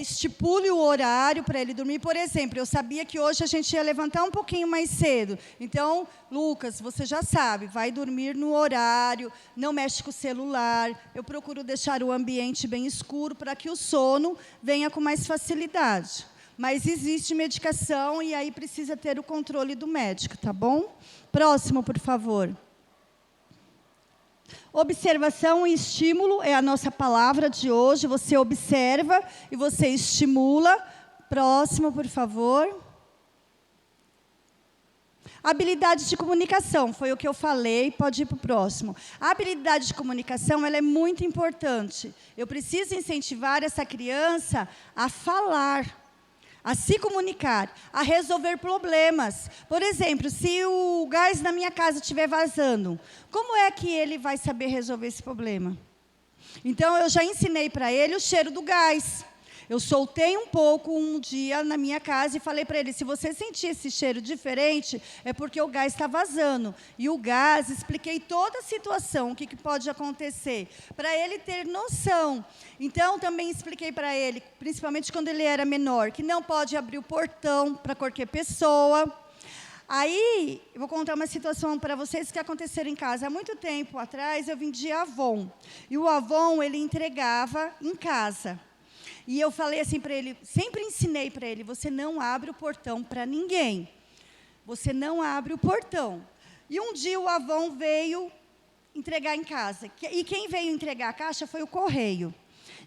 estipule o horário para ele dormir. Por exemplo, eu sabia que hoje a gente ia levantar um pouquinho mais cedo. Então, Lucas, você já sabe, vai dormir no horário, não mexe com o celular. Eu procuro deixar o ambiente bem escuro para que o sono venha com mais facilidade. Mas existe medicação e aí precisa ter o controle do médico, tá bom? Próximo, por favor. Observação e estímulo é a nossa palavra de hoje. Você observa e você estimula. Próximo, por favor. Habilidade de comunicação, foi o que eu falei, pode ir para o próximo. A habilidade de comunicação ela é muito importante. Eu preciso incentivar essa criança a falar, a se comunicar, a resolver problemas. Por exemplo, se o gás na minha casa estiver vazando, como é que ele vai saber resolver esse problema? Então, eu já ensinei para ele o cheiro do gás. Eu soltei um pouco um dia na minha casa e falei para ele, se você sentir esse cheiro diferente, é porque o gás está vazando. E o gás, expliquei toda a situação, o que pode acontecer, para ele ter noção. Então, também expliquei para ele, principalmente quando ele era menor, que não pode abrir o portão para qualquer pessoa. Aí, eu vou contar uma situação para vocês que aconteceram em casa. Há muito tempo atrás, eu vendia Avon. E o Avon, ele entregava em casa. E eu falei assim para ele, sempre ensinei para ele, você não abre o portão para ninguém. Você não abre o portão. E um dia o Avon veio entregar em casa. E quem veio entregar a caixa foi o correio.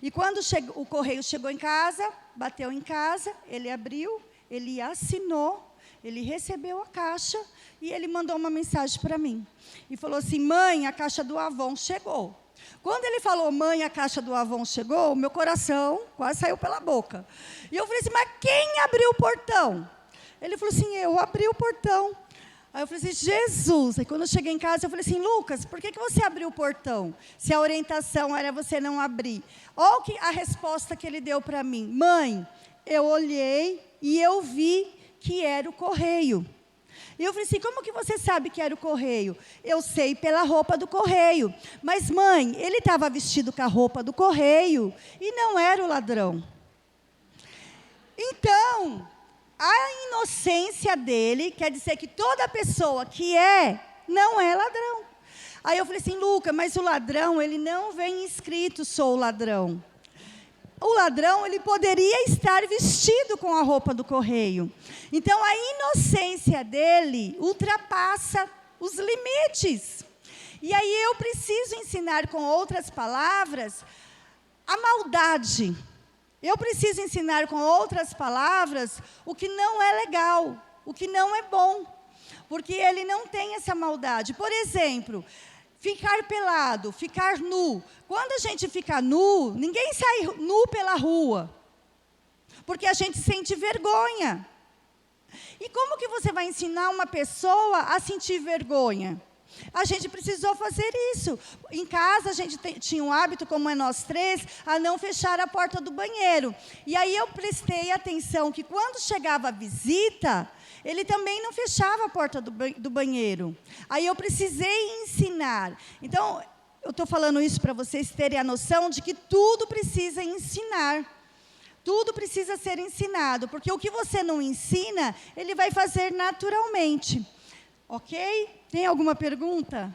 E quando o correio chegou em casa, bateu em casa, ele abriu, ele assinou, ele recebeu a caixa e ele mandou uma mensagem para mim. E falou assim, mãe, a caixa do Avon chegou. Quando ele falou, mãe, a caixa do Avon chegou, meu coração quase saiu pela boca. E eu falei assim, mas quem abriu o portão? Ele falou assim, eu abri o portão. Aí eu falei assim, Jesus. Aí quando eu cheguei em casa, eu falei assim, Lucas, por que você abriu o portão? Se a orientação era você não abrir. Olha a resposta que ele deu para mim. Mãe, eu olhei e eu vi que era o correio. E eu falei assim, como que você sabe que era o correio? Eu sei pela roupa do correio. Mas, mãe, ele estava vestido com a roupa do correio e não era o ladrão. Então, a inocência dele quer dizer que toda pessoa que não é ladrão. Aí eu falei assim, Luca, mas o ladrão, ele não vem escrito, sou o ladrão. O ladrão, ele poderia estar vestido com a roupa do correio. Então, a inocência dele ultrapassa os limites. E aí eu preciso ensinar com outras palavras a maldade. Eu preciso ensinar com outras palavras o que não é legal, o que não é bom. Porque ele não tem essa maldade. Por exemplo, ficar pelado, ficar nu. Quando a gente fica nu, ninguém sai nu pela rua. Porque a gente sente vergonha. E como que você vai ensinar uma pessoa a sentir vergonha? A gente precisou fazer isso. Em casa, a gente tinha um hábito, como é nós três, a não fechar a porta do banheiro. E aí eu prestei atenção que quando chegava a visita, ele também não fechava a porta do banheiro. Aí eu precisei ensinar. Então, eu estou falando isso para vocês terem a noção de que tudo precisa ensinar. Tudo precisa ser ensinado, porque o que você não ensina, ele vai fazer naturalmente. Ok? Tem alguma pergunta?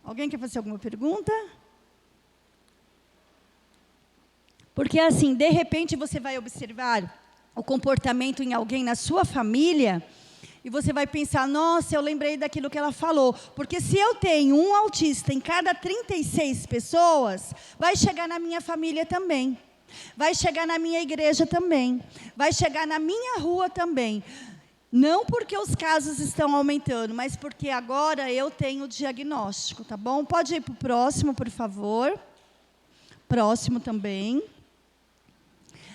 Alguém quer fazer alguma pergunta? Porque assim, de repente você vai observar o comportamento em alguém na sua família e você vai pensar, nossa, eu lembrei daquilo que ela falou. Porque se eu tenho um autista em cada 36 pessoas, vai chegar na minha família também. Vai chegar na minha igreja também. Vai chegar na minha rua também. Não porque os casos estão aumentando, mas porque agora eu tenho o diagnóstico, tá bom? Pode ir para o próximo, por favor. Próximo também.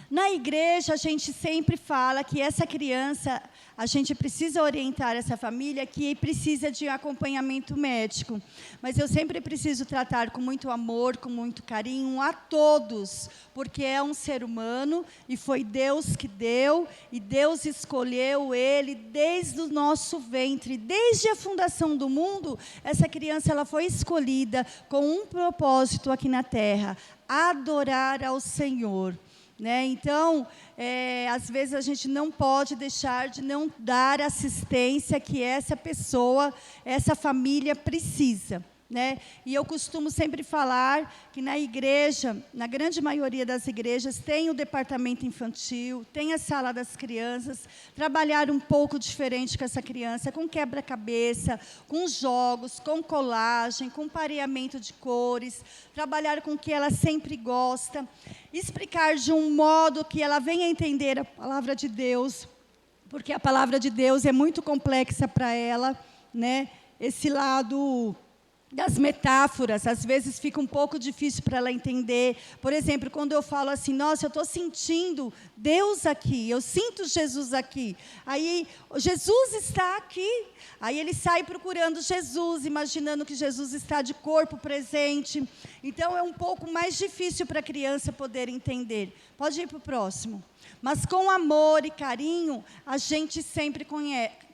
Na igreja, a gente sempre fala que essa criança, a gente precisa orientar essa família que precisa de acompanhamento médico. Mas eu sempre preciso tratar com muito amor, com muito carinho a todos, porque é um ser humano e foi Deus que deu, e Deus escolheu ele desde o nosso ventre, desde a fundação do mundo. Essa criança ela foi escolhida com um propósito aqui na terra, adorar ao Senhor. Né? Então, às vezes a gente não pode deixar de não dar assistência que essa pessoa, essa família precisa. Né? E eu costumo sempre falar que na igreja, na grande maioria das igrejas, tem o departamento infantil, tem a sala das crianças, trabalhar um pouco diferente com essa criança, com quebra-cabeça, com jogos, com colagem, com pareamento de cores, trabalhar com o que ela sempre gosta, explicar de um modo que ela venha entender a palavra de Deus, porque a palavra de Deus é muito complexa para ela, né? Esse lado das metáforas, às vezes fica um pouco difícil para ela entender. Por exemplo, quando eu falo assim, nossa, eu estou sentindo Deus aqui, eu sinto Jesus aqui. Aí, Jesus está aqui. Aí ele sai procurando Jesus, imaginando que Jesus está de corpo presente. Então, é um pouco mais difícil para a criança poder entender. Pode ir para o próximo. Mas com amor e carinho, a gente sempre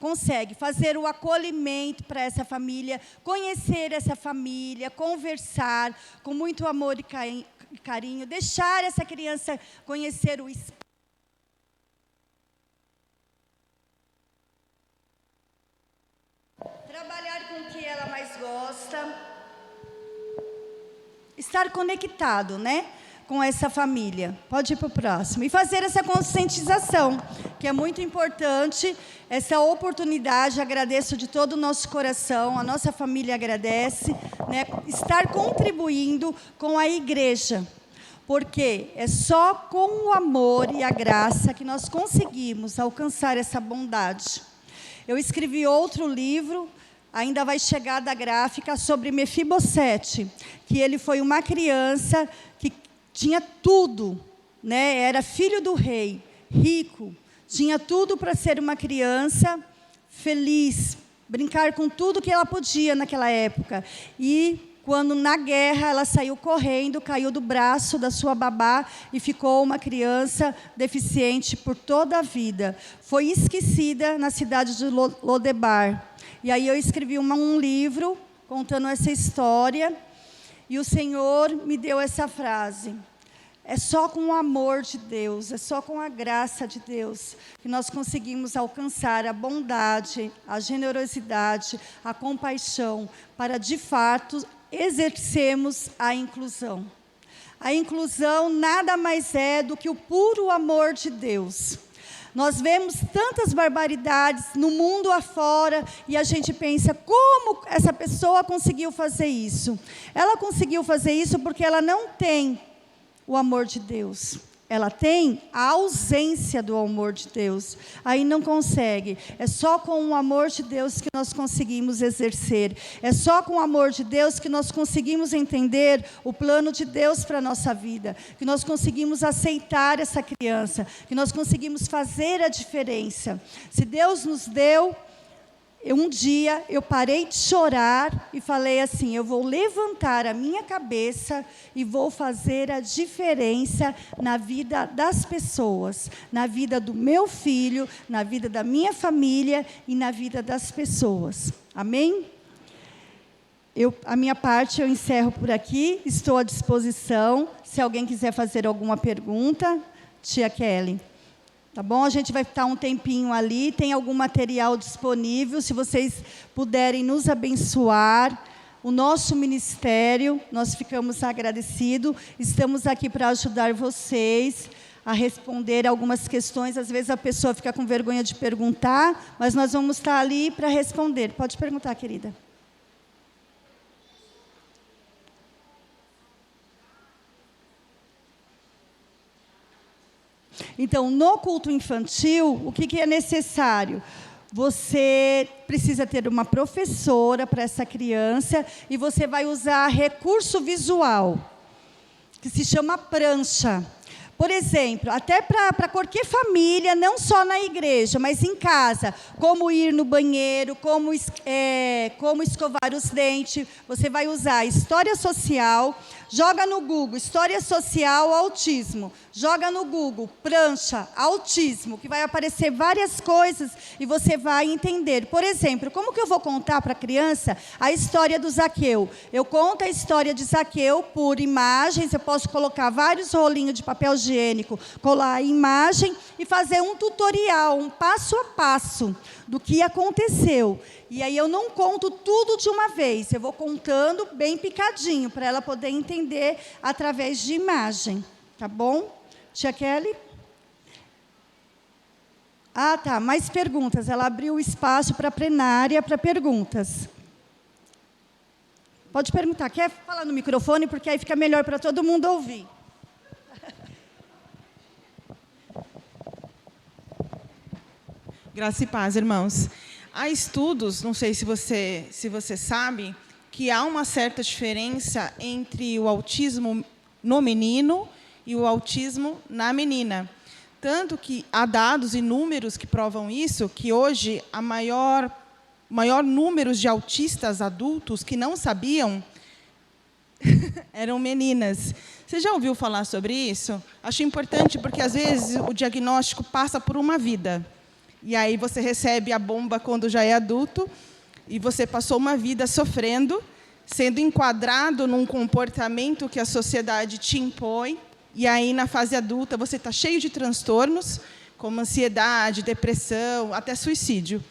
consegue fazer o acolhimento para essa família, conhecer essa família, conversar com muito amor e carinho, deixar essa criança conhecer o espírito. Trabalhar com o que ela mais gosta, estar conectado, né? Com essa família. Pode ir para o próximo. E fazer essa conscientização, que é muito importante, essa oportunidade, agradeço de todo o nosso coração, a nossa família agradece, né, estar contribuindo com a igreja, porque é só com o amor e a graça que nós conseguimos alcançar essa bondade. Eu escrevi outro livro, ainda vai chegar da gráfica, sobre Mefibosete, que ele foi uma criança que tinha tudo, né? Era filho do rei, rico, tinha tudo para ser uma criança feliz, brincar com tudo que ela podia naquela época. E, quando na guerra ela saiu correndo, caiu do braço da sua babá e ficou uma criança deficiente por toda a vida. Foi esquecida na cidade de Lodebar. E aí eu escrevi um livro contando essa história. E o Senhor me deu essa frase: é só com o amor de Deus, é só com a graça de Deus que nós conseguimos alcançar a bondade, a generosidade, a compaixão, para, de fato, exercermos a inclusão. A inclusão nada mais é do que o puro amor de Deus. Nós vemos tantas barbaridades no mundo afora e a gente pensa, como essa pessoa conseguiu fazer isso? Ela conseguiu fazer isso porque ela não tem o amor de Deus. Ela tem a ausência do amor de Deus. Aí não consegue. É só com o amor de Deus que nós conseguimos exercer. É só com o amor de Deus que nós conseguimos entender o plano de Deus para a nossa vida. Que nós conseguimos aceitar essa criança. Que nós conseguimos fazer a diferença. Se Deus nos deu, um dia eu parei de chorar e falei assim, eu vou levantar a minha cabeça e vou fazer a diferença na vida das pessoas, na vida do meu filho, na vida da minha família e na vida das pessoas. Amém? A minha parte eu encerro por aqui, estou à disposição. Se alguém quiser fazer alguma pergunta, tia Kelly. Tá bom? A gente vai estar um tempinho ali, tem algum material disponível, se vocês puderem nos abençoar. O nosso ministério, nós ficamos agradecidos, estamos aqui para ajudar vocês a responder algumas questões. Às vezes a pessoa fica com vergonha de perguntar, mas nós vamos estar ali para responder. Pode perguntar, querida. Então, no culto infantil, o que é necessário? Você precisa ter uma professora para essa criança e você vai usar recurso visual, que se chama prancha. Por exemplo, até para qualquer família, não só na igreja, mas em casa, como ir no banheiro, como escovar os dentes, você vai usar história social, joga no Google, história social, autismo, joga no Google, prancha, autismo, que vai aparecer várias coisas e você vai entender. Por exemplo, como que eu vou contar para a criança a história do Zaqueu? Eu conto a história de Zaqueu por imagens, eu posso colocar vários rolinhos de papel higiênico, colar a imagem e fazer um tutorial, um passo a passo do que aconteceu. E aí eu não conto tudo de uma vez, eu vou contando bem picadinho, para ela poder entender através de imagem. Tá bom? Tia Kelly? Ah, tá. Mais perguntas. Ela abriu o espaço para a plenária para perguntas. Pode perguntar. Quer falar no microfone? Porque aí fica melhor para todo mundo ouvir. Graça e paz, irmãos. Há estudos, não sei se você sabe, que há uma certa diferença entre o autismo no menino e o autismo na menina. Tanto que há dados e números que provam isso, que hoje a maior número de autistas adultos que não sabiam eram meninas. Você já ouviu falar sobre isso? Acho importante porque, às vezes, o diagnóstico passa por uma vida. E aí você recebe a bomba quando já é adulto, e você passou uma vida sofrendo, sendo enquadrado num comportamento que a sociedade te impõe, e aí, na fase adulta, você está cheio de transtornos, como ansiedade, depressão, até suicídio.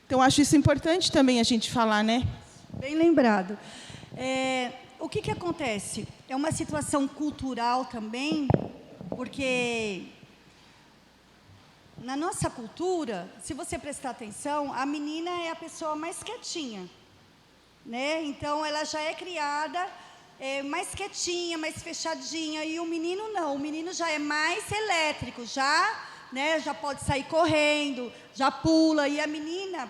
Então, acho isso importante também a gente falar, né? Bem lembrado. O que acontece? É uma situação cultural também, porque na nossa cultura, se você prestar atenção, a menina é a pessoa mais quietinha, né? Então, ela já é criada mais quietinha, mais fechadinha, e o menino não. O menino já é mais elétrico, já pode sair correndo, já pula, e a menina,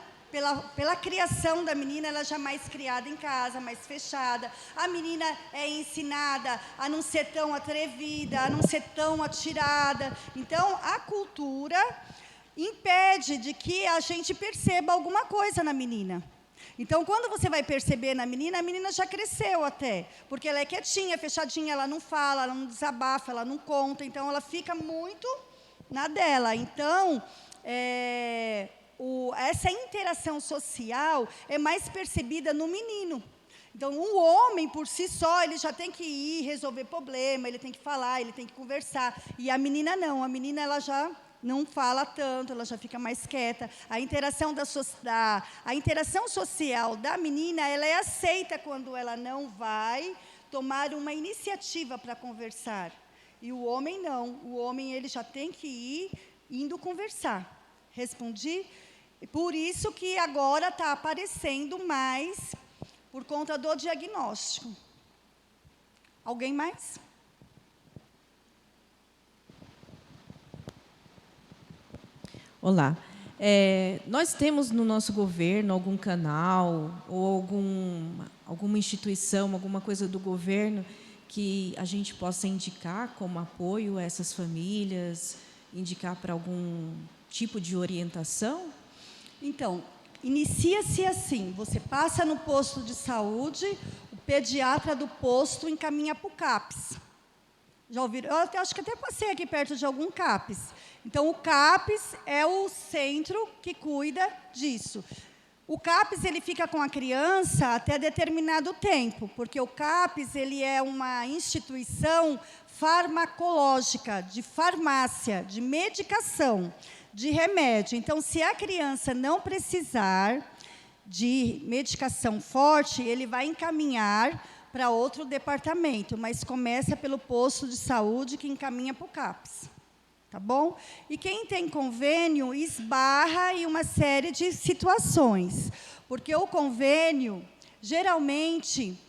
pela criação da menina, ela já é mais criada em casa, mais fechada. A menina é ensinada a não ser tão atrevida, a não ser tão atirada. Então, a cultura impede de que a gente perceba alguma coisa na menina. Então, quando você vai perceber na menina, a menina já cresceu até, porque ela é quietinha, fechadinha, ela não fala, ela não desabafa, ela não conta, então ela fica muito na dela. Então, essa interação social é mais percebida no menino. Então, o homem, por si só, ele já tem que ir resolver problema, ele tem que falar, ele tem que conversar. E a menina não, a menina ela já não fala tanto, ela já fica mais quieta. A interação social da menina, ela é aceita quando ela não vai tomar uma iniciativa para conversar. E o homem não, o homem ele já tem que ir indo conversar. Respondi? Por isso que agora está aparecendo mais por conta do diagnóstico. Alguém mais? Olá. Nós temos no nosso governo algum canal ou alguma instituição, alguma coisa do governo que a gente possa indicar como apoio a essas famílias, indicar para algum tipo de orientação? Então, inicia-se assim, você passa no posto de saúde, o pediatra do posto encaminha para o CAPS. Já ouviram? Eu acho que até passei aqui perto de algum CAPS. Então, o CAPS é o centro que cuida disso. O CAPS ele fica com a criança até determinado tempo, porque o CAPS ele é uma instituição farmacológica, de farmácia, de medicação, de remédio. Então, se a criança não precisar de medicação forte, ele vai encaminhar para outro departamento, mas começa pelo posto de saúde que encaminha para o CAPS. Tá bom? E quem tem convênio esbarra em uma série de situações, porque o convênio, geralmente,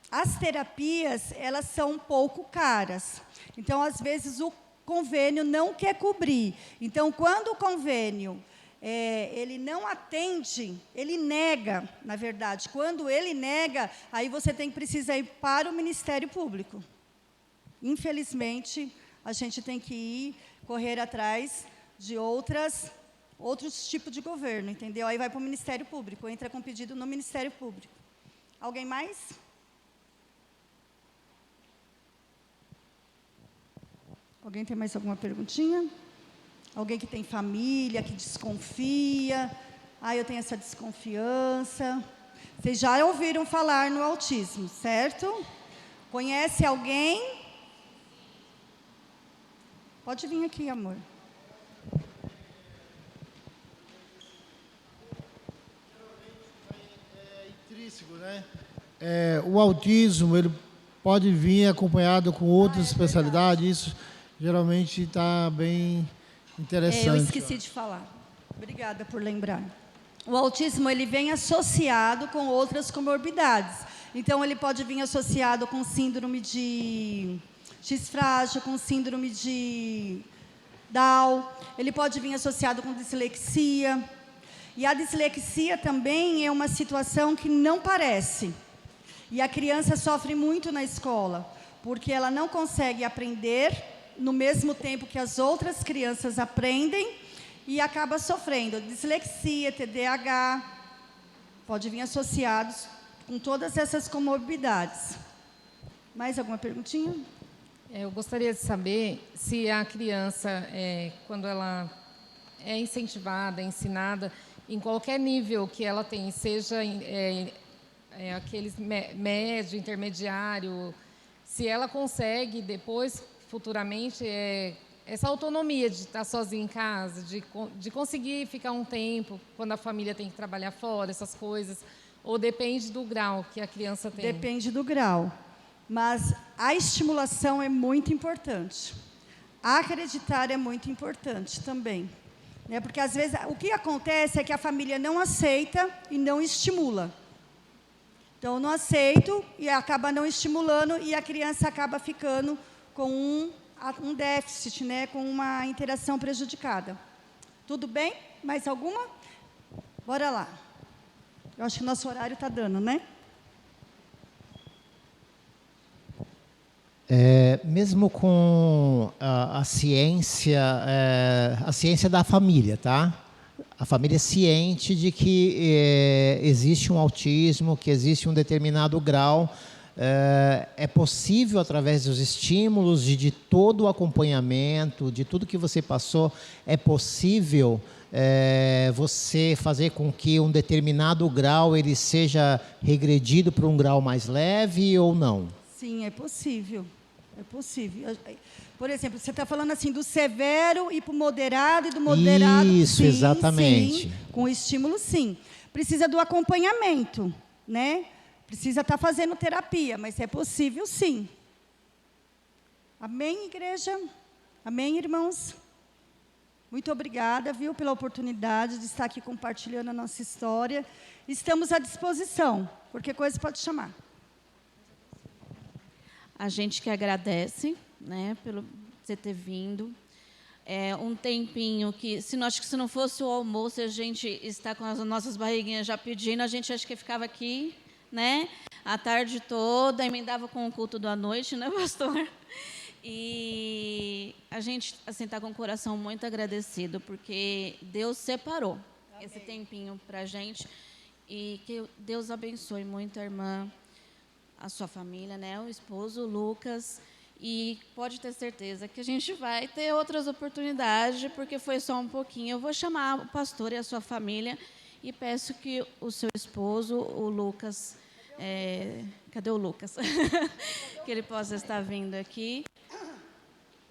as terapias, elas são um pouco caras. Então, às vezes, o convênio não quer cobrir. Então, quando o convênio ele não atende, ele nega, na verdade. Quando ele nega, aí você precisa ir para o Ministério Público. Infelizmente, a gente tem que ir correr atrás de outros tipos de governo, entendeu? Aí vai para o Ministério Público, entra com pedido no Ministério Público. Alguém mais? Alguém tem mais alguma perguntinha? Alguém que tem família, que desconfia? Eu tenho essa desconfiança. Vocês já ouviram falar no autismo, certo? Conhece alguém? Pode vir aqui, amor. É intrínseco, né? O autismo ele pode vir acompanhado com outras especialidades. Isso geralmente está bem interessante. Eu esqueci de falar. Obrigada por lembrar. O autismo ele vem associado com outras comorbidades. Então, ele pode vir associado com síndrome de X frágil, com síndrome de Down. Ele pode vir associado com dislexia. E a dislexia também é uma situação que não parece. E a criança sofre muito na escola, porque ela não consegue aprender no mesmo tempo que as outras crianças aprendem e acaba sofrendo. Dislexia, TDAH, pode vir associados com todas essas comorbidades. Mais alguma perguntinha? Eu gostaria de saber se a criança, quando ela é incentivada, ensinada, em qualquer nível que ela tem, seja aqueles médio, intermediário, se ela consegue depois, futuramente, essa autonomia de estar sozinha em casa, de conseguir ficar um tempo quando a família tem que trabalhar fora, essas coisas, ou depende do grau que a criança tem? Depende do grau. Mas a estimulação é muito importante. Acreditar é muito importante também. Né? Porque, às vezes, o que acontece é que a família não aceita e não estimula. Então, eu não aceito e acaba não estimulando e a criança acaba ficando com um déficit, né? Com uma interação prejudicada. Tudo bem? Mais alguma? Bora lá. Eu acho que o nosso horário está dando, né? Mesmo com a ciência da família, tá? A família é ciente de que existe um autismo, que existe um determinado grau. É possível, através dos estímulos, de todo o acompanhamento, de tudo que você passou, é possível você fazer com que um determinado grau ele seja regredido para um grau mais leve ou não? Sim, é possível. É possível. Por exemplo, você está falando assim do severo e para o moderado e do moderado. Isso, sim, exatamente. Sim, com estímulo, sim. Precisa do acompanhamento, né? Precisa estar fazendo terapia, mas é possível, sim. Amém, igreja? Amém, irmãos? Muito obrigada, viu, pela oportunidade de estar aqui compartilhando a nossa história. Estamos à disposição. Qualquer coisa pode chamar. A gente que agradece, né, pelo você ter vindo. Um tempinho que, se não fosse o almoço, a gente está com as nossas barriguinhas já pedindo, a gente acho que ficava aqui, né, a tarde toda, emendava com o culto da noite, né, pastor? E a gente assim está com o coração muito agradecido, porque Deus separou esse tempinho para a gente, e que Deus abençoe muito a irmã, a sua família, né, o esposo, o Lucas, e pode ter certeza que a gente vai ter outras oportunidades, porque foi só um pouquinho. Eu vou chamar o pastor e a sua família e peço que o seu esposo, o Lucas, cadê o Lucas? Que ele possa estar vindo aqui.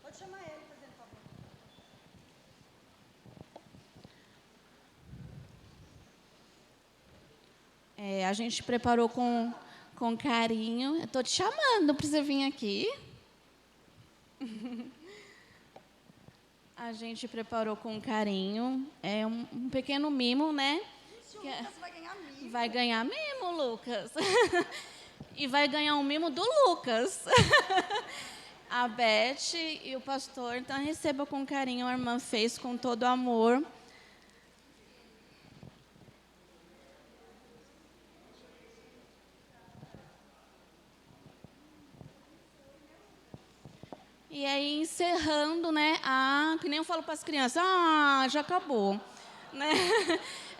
Pode chamar ele, fazendo favor. A gente preparou com carinho. Eu estou te chamando para você vir aqui. A gente preparou com carinho. É um pequeno mimo, né? O Lucas vai ganhar mimo. Vai ganhar mimo, Lucas. E vai ganhar um mimo do Lucas. A Beth e o pastor. Então, receba com carinho. A irmã fez com todo amor. E aí, encerrando, né? Que nem eu falo para as crianças, já acabou. Né?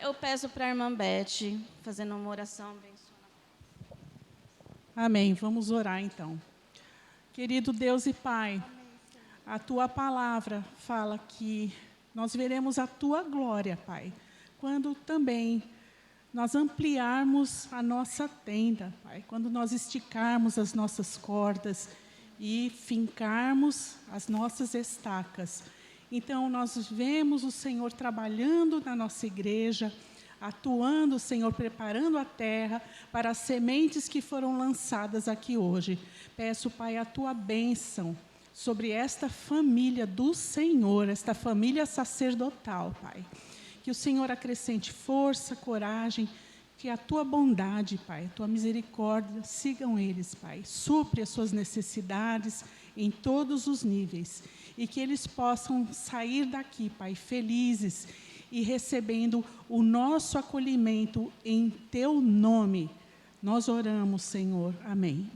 Eu peço para a irmã Beth, fazendo uma oração abençoada. Amém. Vamos orar, então. Querido Deus e Pai, a Tua palavra fala que nós veremos a Tua glória, Pai, quando também nós ampliarmos a nossa tenda, Pai, quando nós esticarmos as nossas cordas e fincarmos as nossas estacas. Então, nós vemos o Senhor trabalhando na nossa igreja, atuando, Senhor, preparando a terra para as sementes que foram lançadas aqui hoje. Peço, Pai, a Tua bênção sobre esta família do Senhor, esta família sacerdotal, Pai. Que o Senhor acrescente força, coragem, que a Tua bondade, Pai, a Tua misericórdia sigam eles, Pai. Supre as suas necessidades em todos os níveis. E que eles possam sair daqui, Pai, felizes e recebendo o nosso acolhimento em Teu nome. Nós oramos, Senhor. Amém.